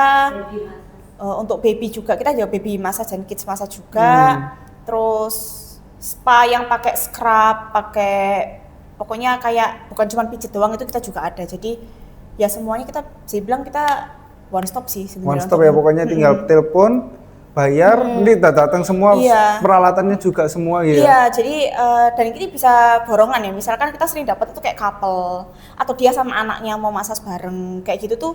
untuk baby juga, kita juga baby massage dan kids massage juga. Terus spa yang pakai scrub, pakai pokoknya kayak bukan cuma pijit doang itu kita juga ada. Jadi ya semuanya saya bilang kita one stop sih sebenarnya. One stop ya, pokoknya tinggal telepon, bayar, nanti datang semua, peralatannya juga semua gitu. Iya, jadi dan ini bisa borongan ya. Misalkan kita sering dapat itu kayak couple atau dia sama anaknya mau massage bareng kayak gitu tuh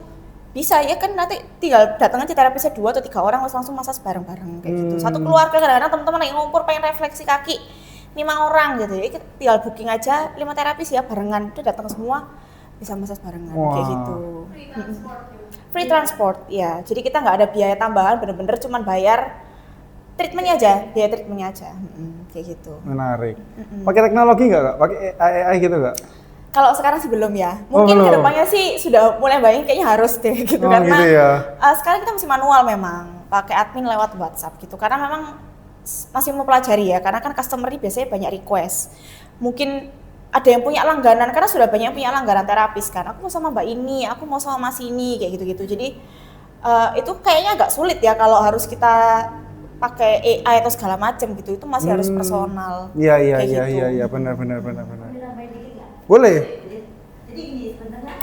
bisa ya kan, nanti tinggal datang aja terapisnya 2 atau 3 orang langsung massage bareng-bareng kayak gitu. Satu keluarga, kadang-kadang teman-teman lagi ngumpul pengen refleksi kaki 5 orang gitu ya, tinggal booking aja 5 terapis ya barengan, udah datang semua bisa massage barengan kayak gitu. Free transport ya, jadi kita nggak ada biaya tambahan, bener-bener cuman bayar treatmentnya aja, biaya treatmentnya aja, kayak gitu. Menarik. Pakai teknologi nggak Kak? Pakai AI gitu nggak? Kalau sekarang sih belum ya, mungkin kedepannya sih sudah mulai banyak kayaknya harus deh gitu, karena gitu ya. Sekarang kita masih manual memang, pakai admin lewat WhatsApp gitu, karena memang masih mau pelajari ya, karena kan customer ini biasanya banyak request, mungkin ada yang punya langganan, karena sudah banyak yang punya langganan terapis kan, aku mau sama mbak ini, aku mau sama mas ini, kayak gitu-gitu. Jadi itu kayaknya agak sulit ya kalau harus kita pakai AI atau segala macam gitu, itu masih harus personal. Iya, benar. Boleh. Jadi gini, sebenarnya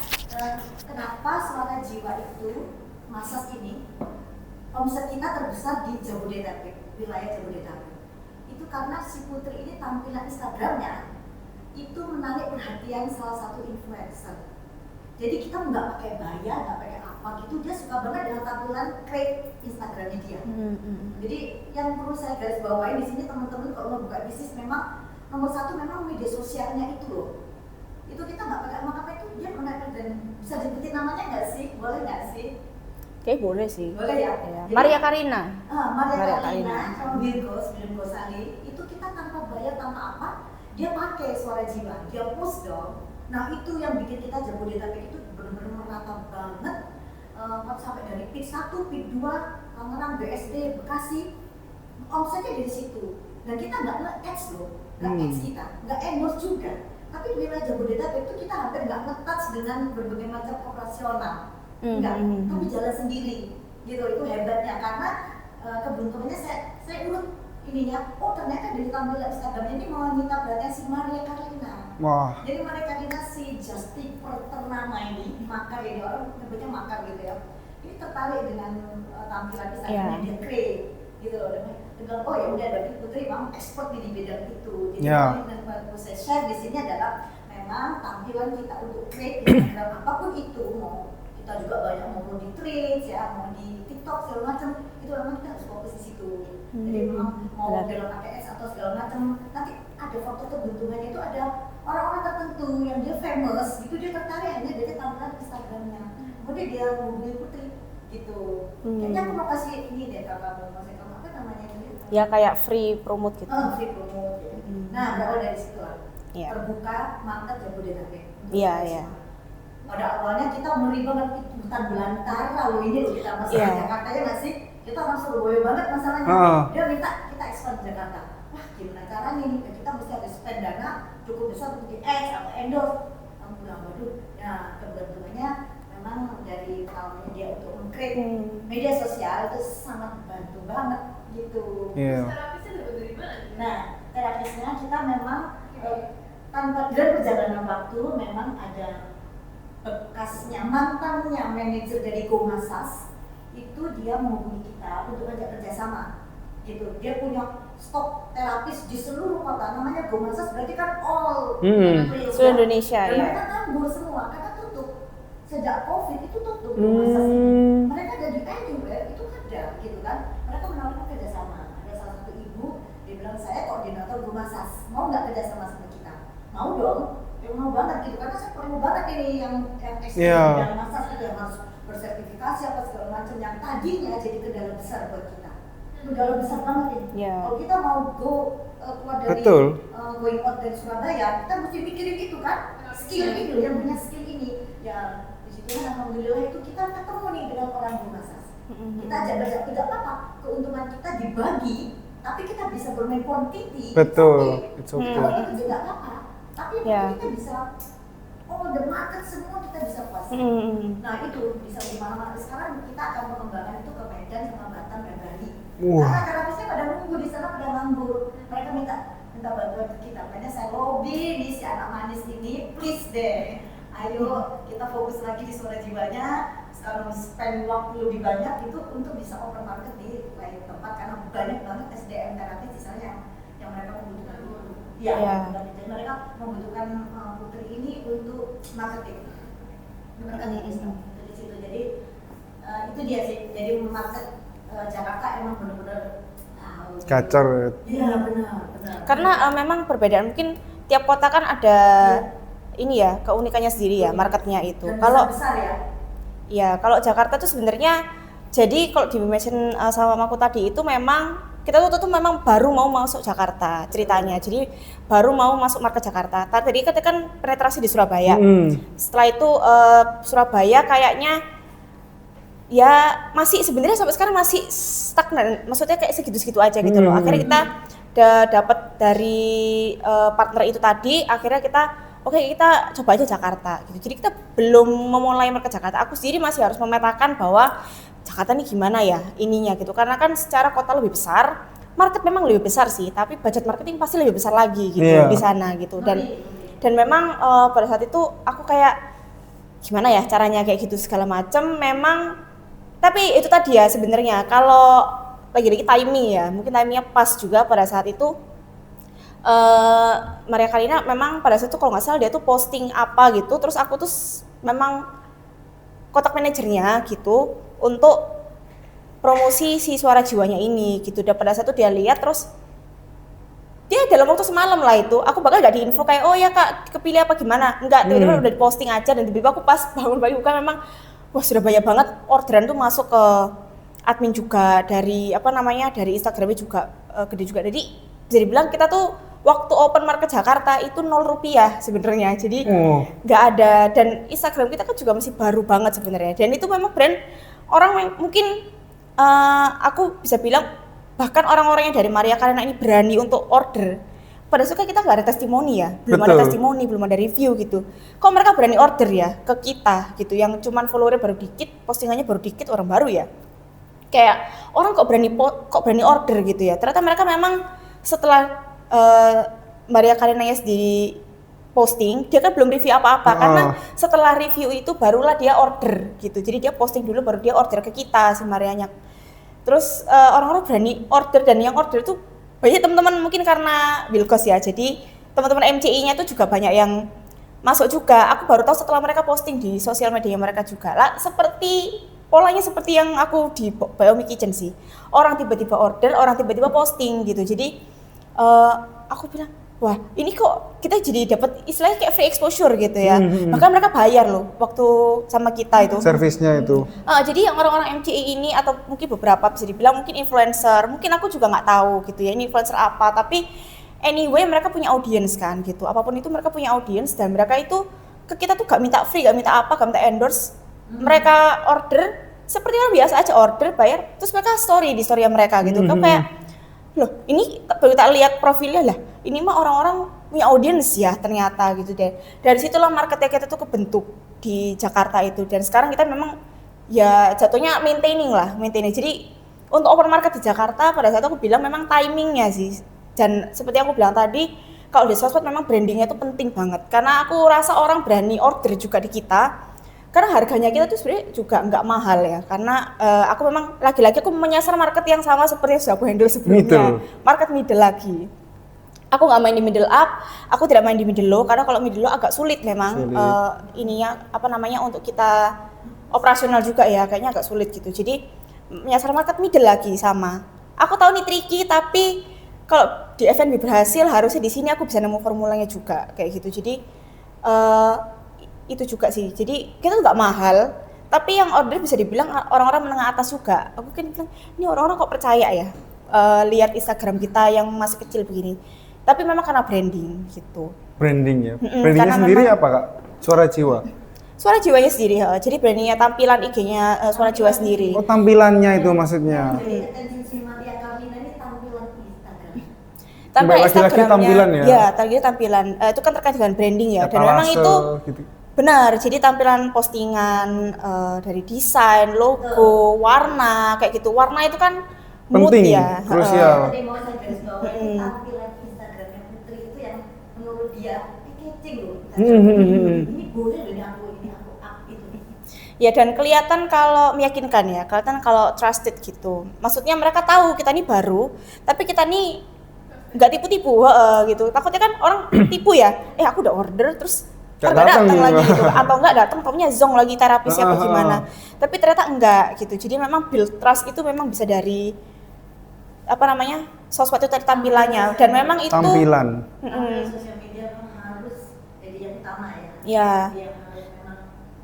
kenapa Suara Jiwa itu massage ini omset kita terbesar di Jabodetabek, wilayah Jabodetabek. Itu karena si Putri ini tampilan Instagramnya itu menarik perhatian salah satu influencer. Jadi kita nggak pakai bayar, nggak pakai apa gitu, dia suka banget dengan tampilan create Instagramnya dia. Jadi yang perlu saya garis bawahi di sini teman-teman, kalau mau buka bisnis memang nomor 1 memang media sosialnya itu loh. Itu kita nggak pakai apa-apa, itu dia menarik. Dan bisa disebutin namanya nggak sih? Boleh nggak sih? Oke, boleh sih. Boleh ya? Jadi, Maria Karina. Maria Karina sama Virgos Gosali itu kita tanpa bayar, tanpa apa, dia pakai Suara Jiwa, dia post dong. Nah itu yang bikin kita Jabodetabek itu benar-benar merata banget, sampai dari PIK 1, PIK 2, Tangerang, BSD, Bekasi, omsetnya dari situ. Dan kita nggak nge-ads loh, nggak ads kita, nggak endorse juga. Tapi di wilayah Jabodetabek itu kita hampir nggak nge-touch dengan berbagai macam operasional, enggak, tapi jalan sendiri, gitu. Itu hebatnya, karena keberuntungannya saya urut ininya, ternyata dari tampilan Instagramnya ini mau minta perhatian si Maria Karina. Wah. Jadi Maria Karina si justiper ternama ini, makar ini, orang nyebutnya makar gitu ya. Ini tertarik dengan tampilan Instagramnya, dia create gitu loh. Dan oh ya udah, berarti Putri memang expert di bidang itu. Jadi yang saya share di sini adalah memang tampilan kita untuk create Instagram apapun itu, mau kita juga banyak mau di Threads ya, mau di TikTok segala macam, itu memang kita harus fokus di situ. Jadi memang mau dalam pakai ads atau segala macam, nanti ada faktor keberuntungannya itu, ada orang-orang tertentu yang dia famous gitu, dia tertarik hanya dari tampilan Instagramnya, kemudian dia menghubungi Putri gitu. Kayaknya aku mau kasih ini deh kalau kamu mau apa namanya ini? Ya kayak free promote gitu. Free promote. Nah, berawal dari situ lah. Iya. terbuka market Jabodetabek. Iya, iya. Pada awalnya kita ngeri banget itu hutan belantara loh ini loh kita masalah Iya. Jakarta ya nggak sih? Kita orang Surabaya banget masalahnya. Ah. Dia minta kita ekspor ke Jakarta. Wah gimana caranya nih? Kita mesti harus spend dana cukup besar untuk di atau endorse. Kamu bilang waduh, ya kebetulannya memang dari kawan media untuk mengkreat media sosial itu sangat bantu banget gitu. Iya. Terapisnya dapat dari mana? Nah, terapisnya kita memang tanpa dari perjalanan waktu memang ada bekasnya, mantannya manajer dari Gomasas itu dia menghubungi kita untuk ajak kerjasama gitu. Dia punya stok terapis di seluruh kota, namanya Gomasas berarti kan all Seluruh Indonesia, dan ya. mereka nganggur semua karena tutup sejak COVID itu tutup Gomasas ini. Mereka jadi anywhere itu ada gitu kan. Mereka menawarkan kerjasama. Ada salah satu ibu dia bilang saya koordinator Gomasas, mau nggak kerjasama sama kita? Mau dong. Ya mau banget gitu karena saya perlu banget ini yang ekstrim dan masas itu yang harus bersertifikasi apa segala macam yang tadinya jadi kendala besar buat kita. Kendala besar banget ini. Yeah. Kalau kita mau keluar dari going out dari Surabaya, kita mesti mikirin itu kan skill itu yang punya skill ini. Ya di situ kan alhamdulillah itu kita ketemu nih dengan orang Gomasas. Kita ajak belajar tidak apa-apa, keuntungan kita dibagi, tapi kita bisa bermain quantity. Betul, it's okay. Kalau itu sih nggak apa-apa. Tapi Ya. kita bisa, the market semua kita bisa kuasai. Nah itu bisa di mana-mana. Sekarang kita akan mengembangkan itu ke Medan sama Batam dan Bali. Karena terapisnya pada nunggu di sana pada nganggur. Mereka minta bantuan ke kita. Makanya saya lobby nih si anak manis ini, please deh. Ayo kita fokus lagi di suara jiwanya. Sekarang spend waktu lebih banyak itu untuk bisa open market di lain tempat karena banyak banget SDM terapis di sana yang mereka membutuhkan. Ya, jadi mereka membutuhkan putri ini untuk marketing Islam di situ. Jadi itu dia sih. Jadi market Jakarta emang benar-benar Gacor. Iya benar. Karena memang perbedaan mungkin tiap kota kan ada ini ya keunikannya sendiri ya marketnya itu. Dan Kalau besar ya. ya kalau Jakarta tuh sebenarnya jadi kalau di mention sama aku tadi itu memang kita tuh memang baru mau masuk Jakarta ceritanya. Jadi baru mau masuk market Jakarta. Tadi kita kan penetrasi di Surabaya. Setelah itu Surabaya kayaknya ya masih sebenarnya sampai sekarang masih stagnan. Maksudnya kayak segitu-segitu aja gitu loh. Akhirnya kita udah dapat dari partner itu tadi. Akhirnya kita kita coba aja Jakarta gitu. Jadi kita belum memulai market Jakarta. Aku sendiri masih harus memetakan bahwa Jakarta ini gimana ya ininya gitu, karena kan secara kota lebih besar, market memang lebih besar sih, tapi budget marketing pasti lebih besar lagi gitu di sana gitu. Dan memang pada saat itu aku kayak gimana ya caranya kayak gitu segala macam memang, tapi itu tadi ya sebenarnya kalau lagi-lagi timing ya, mungkin timingnya pas juga pada saat itu. Maria Karina memang pada saat itu kalau nggak salah dia tuh posting apa gitu, terus aku tuh memang kontak manajernya gitu untuk promosi si suara jiwanya ini gitu. Dan pada saat itu dia lihat terus dia dalam waktu semalam lah itu aku bakal nggak diinfo kayak oh ya kak kepilih apa gimana, enggak tiba-tiba udah diposting aja. Dan tiba-tiba aku pas bangun pagi buka memang wah sudah banyak banget orderan tuh masuk ke admin juga, dari dari Instagramnya juga gede juga. Jadi bisa dibilang kita tuh waktu open market Jakarta itu 0 rupiah sebenarnya, jadi nggak ada. Dan Instagram kita kan juga masih baru banget sebenarnya, dan itu memang brand orang mungkin aku bisa bilang bahkan orang-orang yang dari Maria Karina ini berani untuk order. Pada suka kita nggak ada testimoni ya, belum ada testimoni, belum ada review gitu. Kok mereka berani order ya ke kita gitu, yang cuman followernya baru dikit, postingannya baru dikit, orang baru ya. Kayak orang kok berani order gitu ya. Ternyata mereka memang setelah Maria Karina sendiri posting, dia kan belum review apa-apa karena setelah review itu barulah dia order gitu. Jadi dia posting dulu baru dia order ke kita si Marianya. Terus orang-orang berani order, dan yang order itu banyak teman-teman mungkin karena Wilkos ya. Jadi teman-teman MCI-nya itu juga banyak yang masuk juga. Aku baru tahu setelah mereka posting di sosial media mereka juga lah, seperti polanya seperti yang aku di Biomi Kitchen sih. Orang tiba-tiba order, orang tiba-tiba posting gitu. Jadi aku bilang, wah ini kok kita jadi dapat istilahnya kayak free exposure gitu ya. Bahkan mereka bayar loh waktu sama kita itu. Servisnya itu. Jadi yang orang-orang MCI ini atau mungkin beberapa bisa dibilang mungkin influencer, mungkin aku juga nggak tahu gitu ya ini influencer apa, tapi anyway mereka punya audience kan gitu, apapun itu mereka punya audience dan mereka itu ke kita tuh gak minta free, gak minta apa, gak minta endorse. Mereka order seperti orang biasa aja, order, bayar, terus mereka story di story mereka gitu. Kan kayak, loh ini baru tak lihat profilnya lah, ini mah orang-orang punya audience ya ternyata gitu deh. Dari situlah marketnya kita tuh kebentuk di Jakarta itu, dan sekarang kita memang ya jatuhnya maintaining. Jadi untuk open market di Jakarta pada saat aku bilang memang timingnya sih, dan seperti aku bilang tadi, kalau di sosmed memang brandingnya itu penting banget, karena aku rasa orang berani order juga di kita, karena harganya kita tuh sebenarnya juga nggak mahal ya, karena aku memang lagi-lagi aku menyasar market yang sama seperti yang sudah aku handle sebelumnya, market middle lagi. Aku nggak main di middle up, aku tidak main di middle low, karena kalau middle low agak sulit memang ininya apa namanya untuk kita operasional juga ya, kayaknya agak sulit gitu. Jadi menyasar market middle lagi sama. Aku tahu nih tricky, tapi kalau di F&B berhasil harusnya di sini aku bisa nemu formulanya juga kayak gitu. Jadi itu juga sih. Jadi kita tuh nggak mahal, tapi yang order bisa dibilang orang-orang menengah atas juga. Aku kan bilang ini orang-orang kok percaya ya lihat Instagram kita yang masih kecil begini. Tapi memang karena branding gitu. Branding ya. Brandingnya sendiri apa Kak? Suara Jiwa. Suara Jiwanya sendiri, jadi brandingnya tampilan IG-nya Suara Jiwa sendiri. Oh tampilannya itu maksudnya. Tampilan Instagramnya, tampilan ya? Ya, tampilan. Itu kan terkait dengan branding ya. Dan memang itu gitu. Benar. Jadi tampilan postingan dari desain, logo, warna kayak gitu. Warna itu kan mood penting, ya. Krusial. Tadi mau saya garis bawahi tampilan Instagramnya Putri itu yang menurut dia catching loh. Ini boleh loh, ini aku up itu. Ya, dan kelihatan kalau meyakinkan ya, kelihatan kalau trusted gitu. Maksudnya mereka tahu kita ini baru, tapi kita ini nggak tipu-tipu gitu. Takutnya kan orang tipu ya, aku udah order terus nggak datang lagi gitu, atau nggak datang taunya zong lagi terapisnya apa gimana. Tapi ternyata enggak gitu. Jadi memang build trust itu memang bisa dari apa namanya, sosmed itu tadi tampilannya, dan memang itu tampilan. Sosial media memang harus jadi yang utama ya. Ya. Yang harus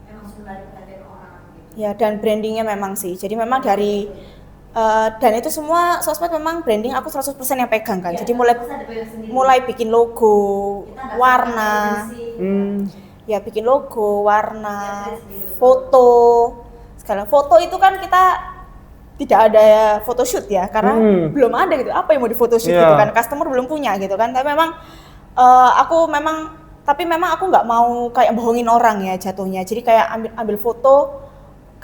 memang menarik perhatian orang gitu. Ya, dan brandingnya memang sih. Jadi memang dari dan itu semua sosmed memang branding aku 100% yang pegang kan. Jadi mulai bikin logo, warna, ya bikin logo, warna, foto. Sekarang foto itu kan kita tidak ada photoshoot ya, karena belum ada gitu. Apa yang mau di photoshoot gitu kan? Customer belum punya gitu kan. Tapi memang aku nggak mau kayak bohongin orang ya jatuhnya. Jadi kayak ambil foto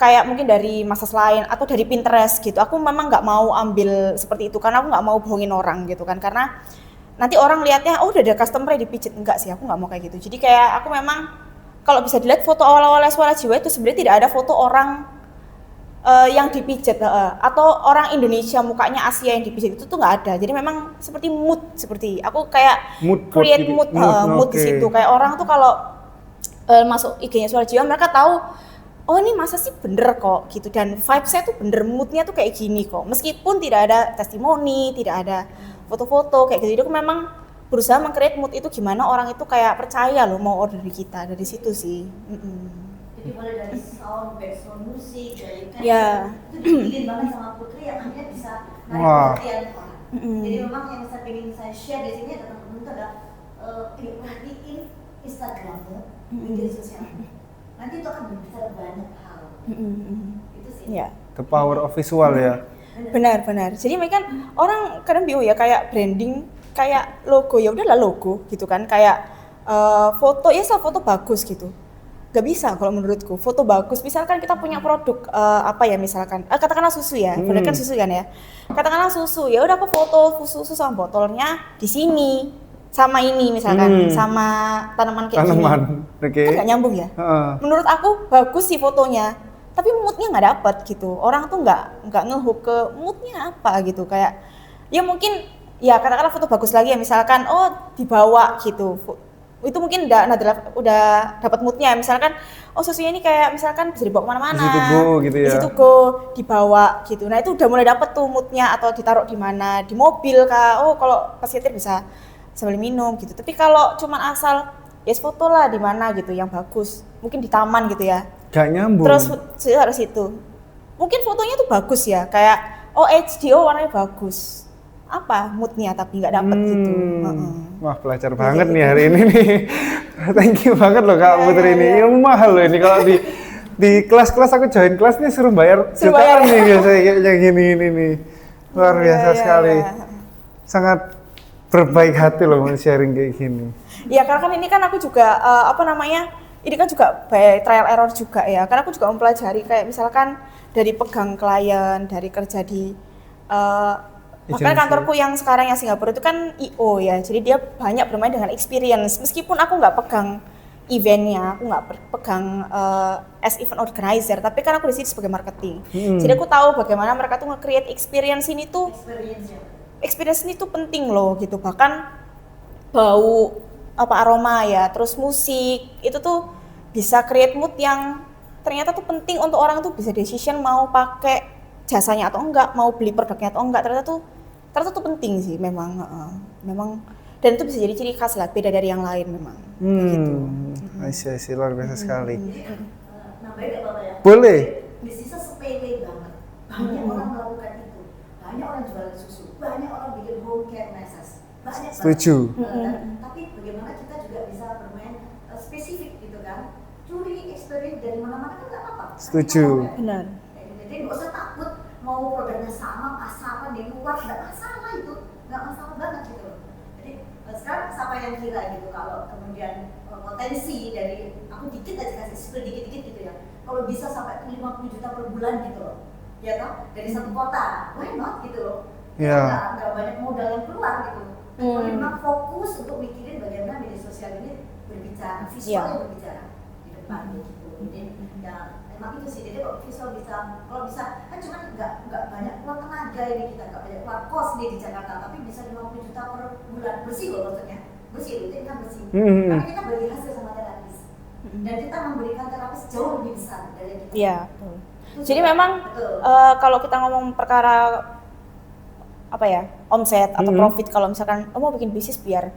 kayak mungkin dari masa lain atau dari Pinterest gitu. Aku memang nggak mau ambil seperti itu karena aku nggak mau bohongin orang gitu kan. Karena nanti orang lihatnya, udah ada customer yang dipijit. Enggak sih, aku nggak mau kayak gitu. Jadi kayak aku memang kalau bisa dilihat foto awal-awalnya Suara Jiwa itu sebenarnya tidak ada foto orang yang dipijat atau orang Indonesia mukanya Asia yang dipijat, itu tuh nggak ada. Jadi memang seperti mood, seperti aku kayak create mood di situ. Kayak orang tuh kalau masuk IG-nya Suara Jiwa mereka tahu, oh ini masa sih bener kok gitu, dan vibes-nya tuh bener, mood-nya tuh kayak gini kok. Meskipun tidak ada testimoni, tidak ada foto-foto kayak gitu. Jadi aku memang berusaha meng-create mood itu gimana orang itu kayak percaya loh mau order di kita, dari situ sih. Jadi mulai dari sound, background musik, dari kan itu dipilih banget sama Putri yang akhirnya bisa menarik perhatian orang. Jadi memang yang saya ingin saya share di sini adalah teman-teman itu adalah perhatiin Instagrammu, media sosial. Nanti itu akan berbicara banyak hal. Itu sih. Ya. The power of visual ya. Benar. Jadi mereka kan orang kadang bingung ya, kayak branding, kayak logo, ya udahlah logo gitu kan. Kayak foto ya, foto bagus gitu. Gak bisa kalau menurutku foto bagus. Misalkan kita punya produk apa ya, misalkan katakanlah susu ya, kan susu kan ya. Katakanlah susu, ya udah aku foto susu sama botolnya di sini, sama ini misalkan, sama tanaman kayak gini. Kan gak nyambung ya. Menurut aku bagus sih fotonya, tapi moodnya nggak dapet gitu. Orang tuh nggak ngehook ke moodnya apa gitu. Kayak ya mungkin ya katakanlah foto bagus lagi ya, misalkan dibawa gitu. Itu mungkin udah dapat moodnya, misalkan susunya ini kayak misalkan bisa dibawa kemana-mana, di situ go gitu ya, di situ go, dibawa gitu. Nah itu udah mulai dapet tuh moodnya, atau ditaruh di mana, di mobil kah, kalau pas nyetir bisa sambil minum gitu. Tapi kalau cuman asal ya foto lah di mana gitu yang bagus, mungkin di taman gitu ya, gak nyambung. Terus harus itu mungkin fotonya tuh bagus ya, kayak HD warnanya bagus, moodnya tapi nggak dapet gitu. Wah, belajar banget nih hari ini nih. Thank you banget loh Kak Putri ini. Ilmu mahal loh ini kalau di kelas-kelas aku join kelas nih suruh bayar jutaan nih biasanya kayak gini nih. Luar biasa sekali. Sangat berbaik hati loh sharing kayak gini. Ya karena kan ini kan aku juga ini kan juga by trial error juga ya. Karena aku juga mempelajari kayak misalkan dari pegang klien, dari kerja di bahkan kantorku yang sekarang yang Singapura itu kan IO ya, jadi dia banyak bermain dengan experience. Meskipun aku nggak pegang eventnya, aku nggak pegang as event organizer, tapi kan aku di sini sebagai marketing. Jadi aku tahu bagaimana mereka tuh nge-create experience ini tuh, experience ini tuh penting loh gitu. Bahkan bau aroma ya, terus musik itu tuh bisa create mood yang ternyata tuh penting untuk orang tuh bisa decision mau pakai jasanya atau enggak, mau beli produknya atau enggak. Ternyata tuh penting sih memang dan itu bisa jadi ciri khas lah, beda dari yang lain memang. Gitu. Iya, luar biasa sekali. Nambahin nggak Bapak ya? Boleh. Bisnisnya sepele banget. Banyak orang melakukan itu. Banyak orang jualan susu. Banyak orang bikin home care messes. Banyak Setuju. Tapi bagaimana kita juga bisa bermain spesifik gitu kan? Curi experience dari mana-mana kan nggak apa-apa. Setuju. Benar. Jadi nggak usah takut mau produknya sama, pasaran di luar, nggak masalah itu, nggak masalah banget gitu loh. Jadi sekarang siapa yang kira gitu kalau kemudian potensi dari aku dikit aja kasih spill dikit-dikit gitu ya, kalau bisa sampai 50 juta per bulan gitu loh, ya toh dari satu kota, why not gitu loh. Nggak banyak modal yang keluar gitu. Kalau memang fokus untuk mikirin bagaimana media sosial ini berbicara, visualnya berbicara di depan gitu. Jadi ya emang itu sih, jadi kalau bisa kan cuma nggak banyak keluar tenaga ini, kita nggak banyak keluar kos nih di Jakarta, tapi bisa 50 juta per bulan, bersih loh maksudnya, bersih loh, itu kan bersih. Tapi kita bagi hasil sama terapis, dan kita memberikan terapis jauh lebih besar dari yang kita. Iya. Jadi memang kalau kita ngomong perkara omset atau profit, kalau misalkan mau bikin bisnis biar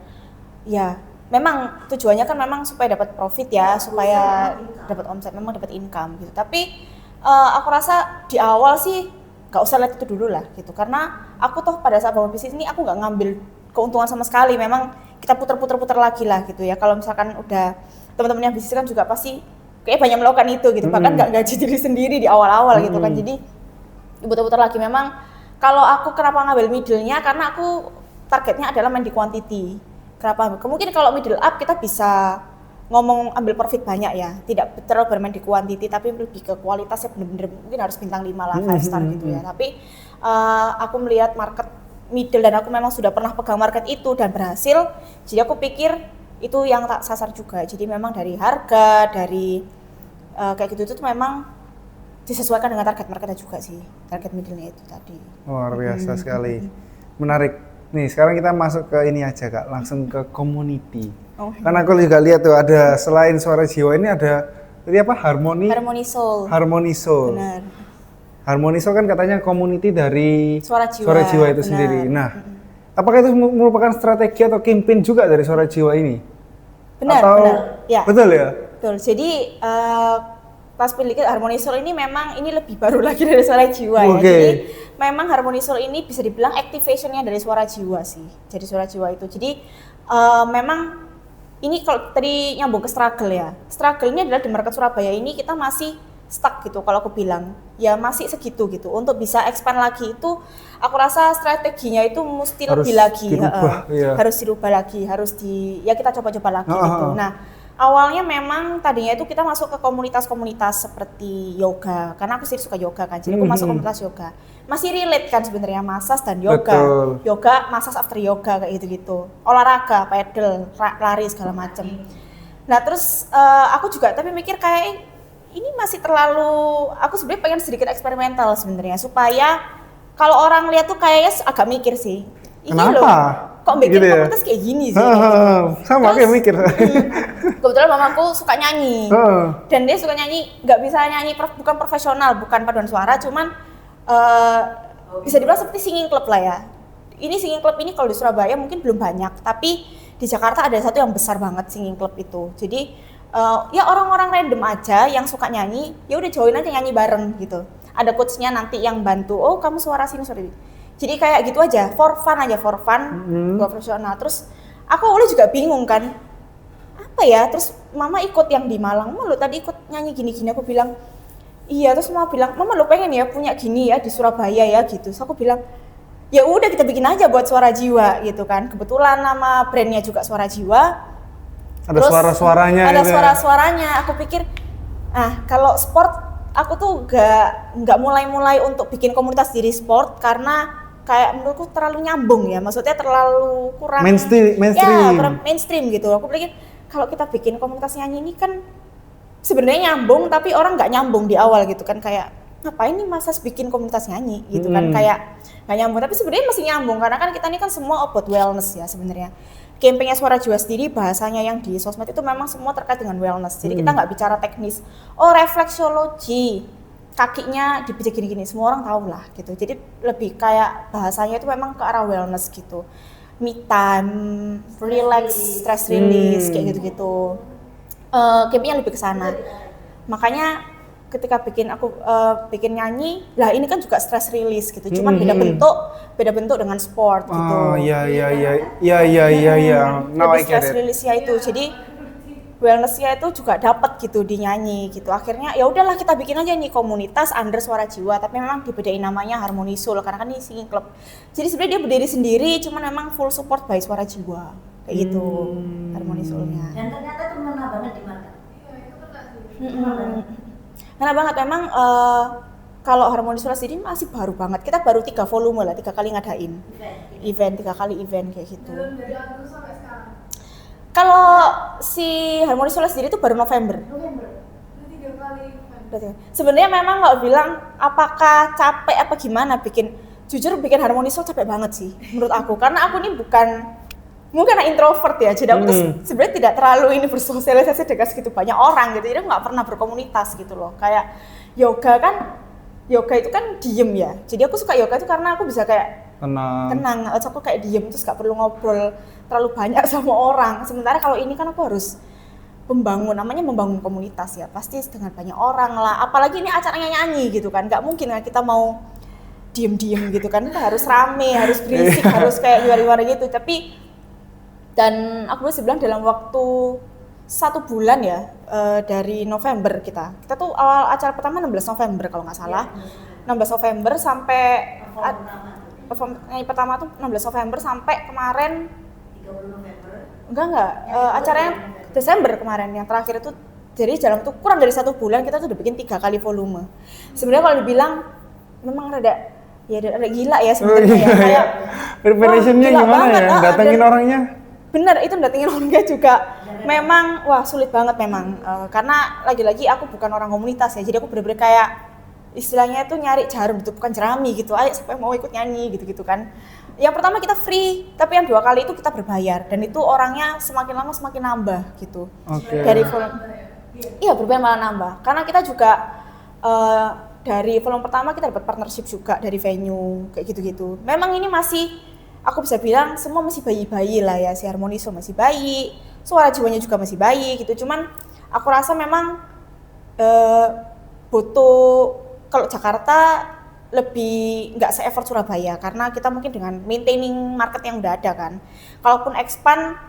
ya memang tujuannya kan memang supaya dapat profit ya, supaya dapat omset, memang dapat income gitu. Tapi aku rasa di awal sih nggak usah lihat itu dulu lah gitu, karena aku toh pada saat bangun bisnis ini aku nggak ngambil keuntungan sama sekali. Memang kita puter-puter lagi lah gitu ya. Kalau misalkan udah teman-teman yang bisnis kan juga pasti kayak banyak melakukan itu gitu, bahkan nggak gaji diri sendiri di awal-awal gitu kan. Jadi puter-puter lagi. Memang kalau aku kenapa ngambil middle-nya, karena aku targetnya adalah main di quantity. Kenapa? Mungkin kalau middle up kita bisa ngomong ambil profit banyak ya, tidak terlalu bermain di quantity, tapi lebih ke kualitasnya bener-bener mungkin harus bintang 5 lah, 5 star gitu ya. Tapi aku melihat market middle dan aku memang sudah pernah pegang market itu dan berhasil, jadi aku pikir itu yang tak sasar juga. Jadi memang dari harga, dari kayak gitu itu memang disesuaikan dengan target marketnya juga sih, target middle-nya itu tadi. Luar biasa sekali, menarik. Nih sekarang kita masuk ke ini aja Kak, langsung ke community. Karena aku juga lihat tuh ada selain Suara Jiwa ini ada ini apa, Harmony Soul. Benar. Harmony Soul kan katanya community dari Suara Jiwa itu sendiri. Nah, apakah itu merupakan strategi atau campaign juga dari Suara Jiwa ini? Benar. Ya. Betul ya? Betul. Jadi pas pilih Harmony Soul ini memang ini lebih baru lagi dari Suara Jiwa ya. Jadi memang Harmony Soul ini bisa dibilang activation-nya dari Suara Jiwa sih. Jadi Suara Jiwa itu. Jadi memang ini kalau tadi nyambung ke struggle ya. Struggle-nya adalah di market Surabaya ini kita masih stuck gitu kalau aku bilang. Ya masih segitu gitu. Untuk bisa expand lagi itu aku rasa strateginya itu mesti harus lebih lagi. Harus dirubah lagi, ya kita coba-coba lagi gitu. Nah, awalnya memang tadinya itu kita masuk ke komunitas-komunitas seperti yoga, karena aku sih suka yoga kan, jadi aku masuk komunitas yoga. Masih relate kan sebenarnya massage dan yoga. Betul. Yoga, massage after yoga kayak gitu-gitu. Olahraga, pedal, lari segala macem. Nah terus aku juga tapi mikir kayak ini masih terlalu, aku sebenarnya pengen sedikit eksperimental sebenarnya supaya kalau orang lihat tuh kayaknya agak mikir sih. Kenapa? Kok bikin gitu komunitas kayak gini sih? Sama kayak mikir. Kebetulan mamaku suka nyanyi, dan dia suka nyanyi, nggak bisa nyanyi bukan profesional, bukan paduan suara, cuman bisa dibilang seperti singing club lah ya. Ini singing club ini kalau di Surabaya mungkin belum banyak, tapi di Jakarta ada satu yang besar banget singing club itu. Jadi ya orang-orang random aja yang suka nyanyi, ya udah join aja nyanyi bareng gitu. Ada coachnya nanti yang bantu, oh kamu suara sini, suara ini. Jadi kayak gitu aja, for fun, gak profesional. Terus aku awalnya juga bingung kan, apa ya, terus mama ikut yang di Malang, mama lo tadi ikut nyanyi gini-gini, aku bilang iya, terus mama bilang, mama lo pengen ya punya gini ya di Surabaya ya gitu. Terus aku bilang, ya udah kita bikin aja buat Suara Jiwa gitu kan. Kebetulan nama brandnya juga Suara Jiwa. Ada suara-suaranya. Ada suara-suaranya. Aku pikir, kalau sport aku tuh nggak mulai untuk bikin komunitas diri sport karena kayak menurutku terlalu nyambung ya, maksudnya terlalu kurang mainstream. Ya, kurang mainstream gitu. Aku pikir kalau kita bikin komunitas nyanyi ini kan sebenarnya nyambung, tapi orang nggak nyambung di awal gitu kan, kayak ngapain nih masa bikin komunitas nyanyi gitu kan, kayak nggak nyambung. Tapi sebenarnya masih nyambung karena kan kita ini kan semua about wellness ya sebenarnya. Campaignnya Suara Jiwa sendiri bahasanya yang di sosmed itu memang semua terkait dengan wellness. Jadi kita nggak bicara teknis. Oh, refleksologi, kakinya dipijat gini-gini, semua orang tahu lah gitu. Jadi lebih kayak bahasanya itu memang ke arah wellness gitu. Me time, relax, stress release, kayak gitu-gitu. Campingnya lebih ke sana. Makanya ketika bikin nyanyi, lah ini kan juga stress release gitu. Cuman beda bentuk dengan sport gitu. Oh iya. Lebih stress release ya itu. Jadi wellness-nya itu juga dapat gitu di nyanyi gitu. Akhirnya ya udahlah kita bikin aja nih komunitas under Suara Jiwa, tapi memang dibedain namanya Harmony Soul karena kan ini singing club. Jadi sebenarnya dia berdiri sendiri, cuman memang full support by Suara Jiwa kayak gitu Harmony Soul-nya. Dan ternyata itu mengena banget di market. Karena banget memang kalau Harmony Soul sendiri masih baru banget. Kita baru 3 volume lah, 3 kali ngadain event 3 kali event kayak gitu. Dari Agustus sampai sekarang. Kalau si Harmony Soul sendiri itu baru November. Udah 3 kali event. Sebenarnya memang nggak bilang apakah capek apa gimana jujur bikin Harmony Soul capek banget sih menurut aku, karena aku ini mungkin karena introvert ya, jadi aku tuh sebenarnya tidak terlalu ini bersosialisasi dengan segitu banyak orang gitu, jadi aku nggak pernah berkomunitas gitu loh. Kayak yoga itu kan diem ya, jadi aku suka yoga itu karena aku bisa kayak tenang, aku kayak diem terus gak perlu ngobrol terlalu banyak sama orang. Sementara kalau ini kan aku harus membangun komunitas ya, pasti dengan banyak orang lah, apalagi ini acaranya nyanyi gitu kan, gak mungkin kan kita mau diem-diem gitu kan, kita harus rame, harus berisik, harus kayak luar-luar gitu. Dan aku bisa bilang dalam waktu 1 bulan ya, dari November kita tuh awal acara pertama 16 November kalau nggak salah, 16 November sampai perform yang pertama tuh 16 November sampai kemarin 30 November. Enggak, acaranya Desember kemarin yang terakhir itu. Jadi dalam tuh kurang dari 1 bulan kita tuh udah bikin 3 kali volume. Sebenarnya kalau dibilang memang rada gila ya sebenarnya ya, kayak preparationnya gimana ya, datengin orangnya. Bener, itu datengin orangnya juga memang sulit banget memang, karena lagi-lagi aku bukan orang komunitas ya, jadi aku bener-bener kayak istilahnya itu nyari jarum gitu, bukan jerami gitu, ayo siapa yang mau ikut nyanyi gitu-gitu kan. Yang pertama kita free, tapi yang 2 kali itu kita berbayar, dan itu orangnya semakin lama semakin nambah gitu. Dari volume, iya berbayar malah nambah, karena kita juga dari volume pertama kita dapat partnership juga dari venue kayak gitu-gitu. Memang ini masih, aku bisa bilang semua masih bayi-bayi lah ya, si Harmony Soul masih bayi, Suara Jiwanya juga masih bayi gitu. Cuman aku rasa memang butuh, kalau Jakarta lebih nggak se-effort Surabaya karena kita mungkin dengan maintaining market yang udah ada kan. Kalaupun expand,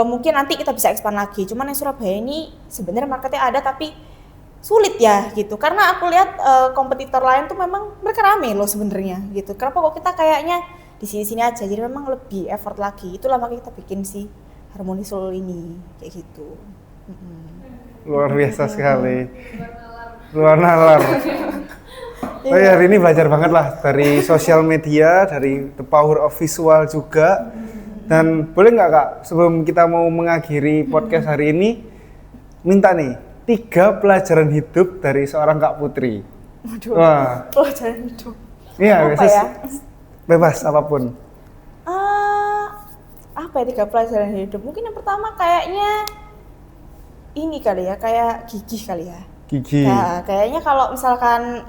mungkin nanti kita bisa expand lagi. Cuman yang Surabaya ini sebenarnya marketnya ada tapi sulit ya gitu. Karena aku lihat kompetitor lain tuh memang mereka rame loh sebenarnya gitu. Kenapa kok kita kayaknya di sini-sini aja? Jadi memang lebih effort lagi. Itulah makanya kita bikin si Harmony Soul ini kayak gitu. Luar biasa sekali. Luar nalar. Oh ya, hari ini belajar banget lah dari sosial media, dari the power of visual juga. Dan boleh nggak Kak, sebelum kita mau mengakhiri podcast hari ini, minta nih 3 pelajaran hidup dari seorang Kak Putri. Waduh, wah. Pelajaran hidup. Iya, apa ya? Bebas apapun. Apa ya 3 pelajaran hidup? Mungkin yang pertama kayaknya ini kali ya, kayak gigih kali ya. Gigih. Nah, kayaknya kalau misalkan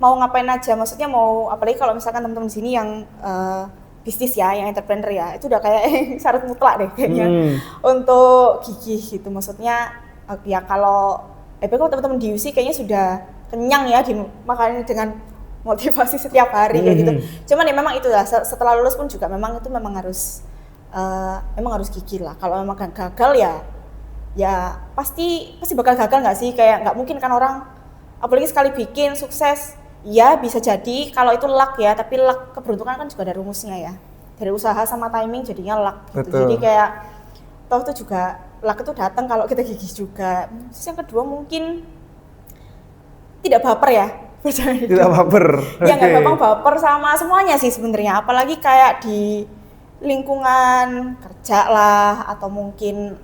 mau ngapain aja, maksudnya mau, apalagi kalau misalkan teman-teman di sini yang bisnis ya, yang entrepreneur ya, itu udah kayak syarat mutlak deh kayaknya untuk gigih gitu. Maksudnya ya kalau teman-teman di UC kayaknya sudah kenyang ya makanan dengan motivasi setiap hari kayak gitu. Cuman ya memang itu lah, setelah lulus pun juga memang itu memang harus gigih lah. Kalau memang gagal ya pasti bakal gagal nggak sih? Kayak nggak mungkin kan orang, apalagi sekali bikin sukses, ya bisa jadi kalau itu luck ya, tapi luck keberuntungan kan juga ada rumusnya ya. Dari usaha sama timing jadinya luck gitu. Betul. Jadi kayak toh itu juga luck itu datang kalau kita gigih juga. Terus yang kedua mungkin tidak baper ya. Tidak baper. Ya nggak Oke. gampang baper sama semuanya sih sebenarnya. Apalagi kayak di lingkungan kerja lah, atau mungkin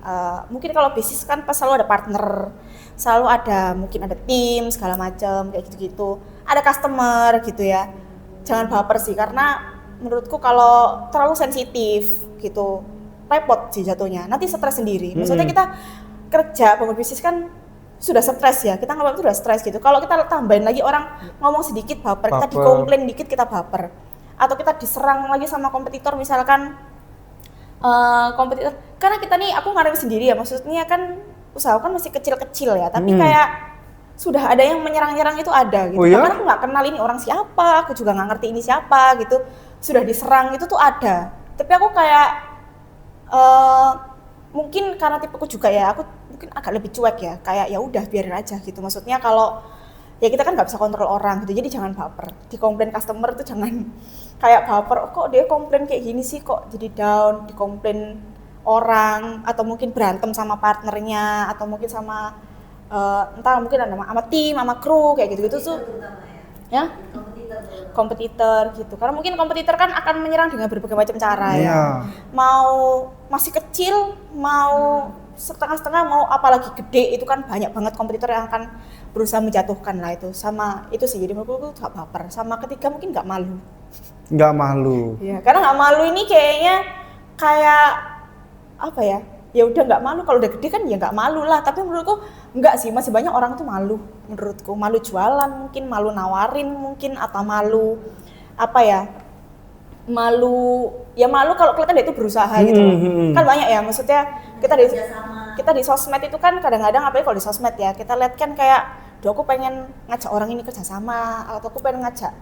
kalau bisnis kan pas selalu ada partner, selalu ada mungkin ada tim segala macam kayak gitu-gitu, ada customer gitu ya. Jangan baper sih, karena menurutku kalau terlalu sensitif gitu repot sih jatuhnya, nanti stres sendiri. Maksudnya kita kerja bangun bisnis kan sudah stres ya, kita nggak itu udah stres gitu. Kalau kita tambahin lagi orang ngomong sedikit baper, kita dikomplain dikit kita baper, atau kita diserang lagi sama kompetitor misalkan, kompetitor, karena kita nih aku ngarep sendiri ya, maksudnya kan usaha kan masih kecil-kecil ya, tapi kayak sudah ada yang menyerang-nyerang itu ada gitu. Oh, ya? Karena aku nggak kenal ini orang siapa, aku juga nggak ngerti ini siapa gitu, sudah diserang itu tuh ada. Tapi aku kayak mungkin karena tipeku juga ya, aku mungkin agak lebih cuek ya, kayak ya udah biarin aja gitu. Maksudnya kalau ya kita kan nggak bisa kontrol orang gitu, jadi jangan baper. Dikomplain customer tuh jangan kayak baper, oh, kok dia komplain kayak gini sih, kok jadi down, dikomplain orang, atau mungkin berantem sama partnernya, atau mungkin sama entah mungkin ada sama tim, sama kru kayak gitu-gitu tuh ya, kompetitor gitu. Karena mungkin kompetitor kan akan menyerang dengan berbagai macam cara ya. Mau masih kecil, mau setengah-setengah, mau apalagi gede, itu kan banyak banget kompetitor yang akan berusaha menjatuhkan lah itu. Sama itu sih, jadi menurutku gak baper. Sama ketiga mungkin gak malu. Nggak malu. Iya, karena gak malu ini kayaknya kayak apa ya? Ya udah nggak malu, kalau udah gede kan ya nggak malu lah. Tapi menurutku nggak sih, masih banyak orang tuh malu. Menurutku malu jualan mungkin, malu nawarin mungkin, atau malu apa ya? Malu kalau kelihatan dia itu berusaha gitu loh. Kan banyak ya, maksudnya kita di sosmed itu kan kadang-kadang, apalagi kalau di sosmed ya, kita lihat kan kayak, duh aku pengen ngajak orang ini kerjasama, atau aku pengen ngajak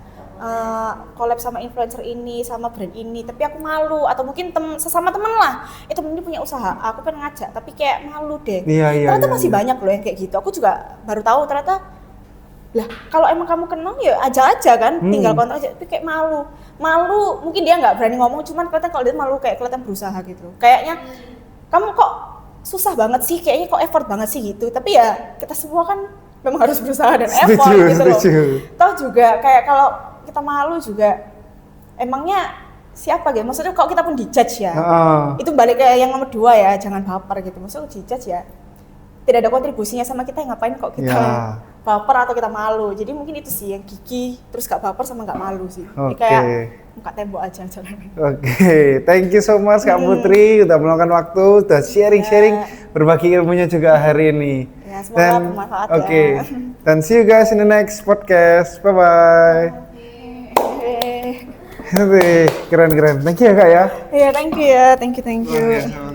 collab sama influencer ini, sama brand ini, tapi aku malu, atau mungkin sesama temen lah, temen ini punya usaha, aku pengen ngajak, tapi kayak malu deh. Ternyata masih banyak loh yang kayak gitu. Aku juga baru tahu ternyata, lah kalau emang kamu kenal ya aja kan, tinggal kontrak aja, tapi kayak malu mungkin dia nggak berani ngomong, cuman kelihatan kalau dia malu, kayak kelihatan berusaha gitu, kayaknya kamu kok susah banget sih, kayaknya kok effort banget sih gitu. Tapi ya kita semua kan memang harus berusaha dan effort gitu loh. Tahu juga kayak kalau kita malu juga, emangnya siapa gitu, maksudnya kalau kita pun dijudge ya, itu balik ke yang nomor 2 ya, jangan baper gitu. Maksudnya dijudge ya tidak ada kontribusinya sama kita, ngapain kok kita baper atau kita malu. Jadi mungkin itu sih yang gigih, terus gak baper sama gak malu sih. Jadi kayak muka tembok aja jalan. Thank you so much Kak Putri, udah meluangkan waktu, udah sharing berbagi ilmunya juga hari ini. Ya, semoga bermanfaat ya. Dan see you guys in the next podcast. Bye bye. Keren. Thank you ya Kak ya. Iya, thank you ya. Thank you.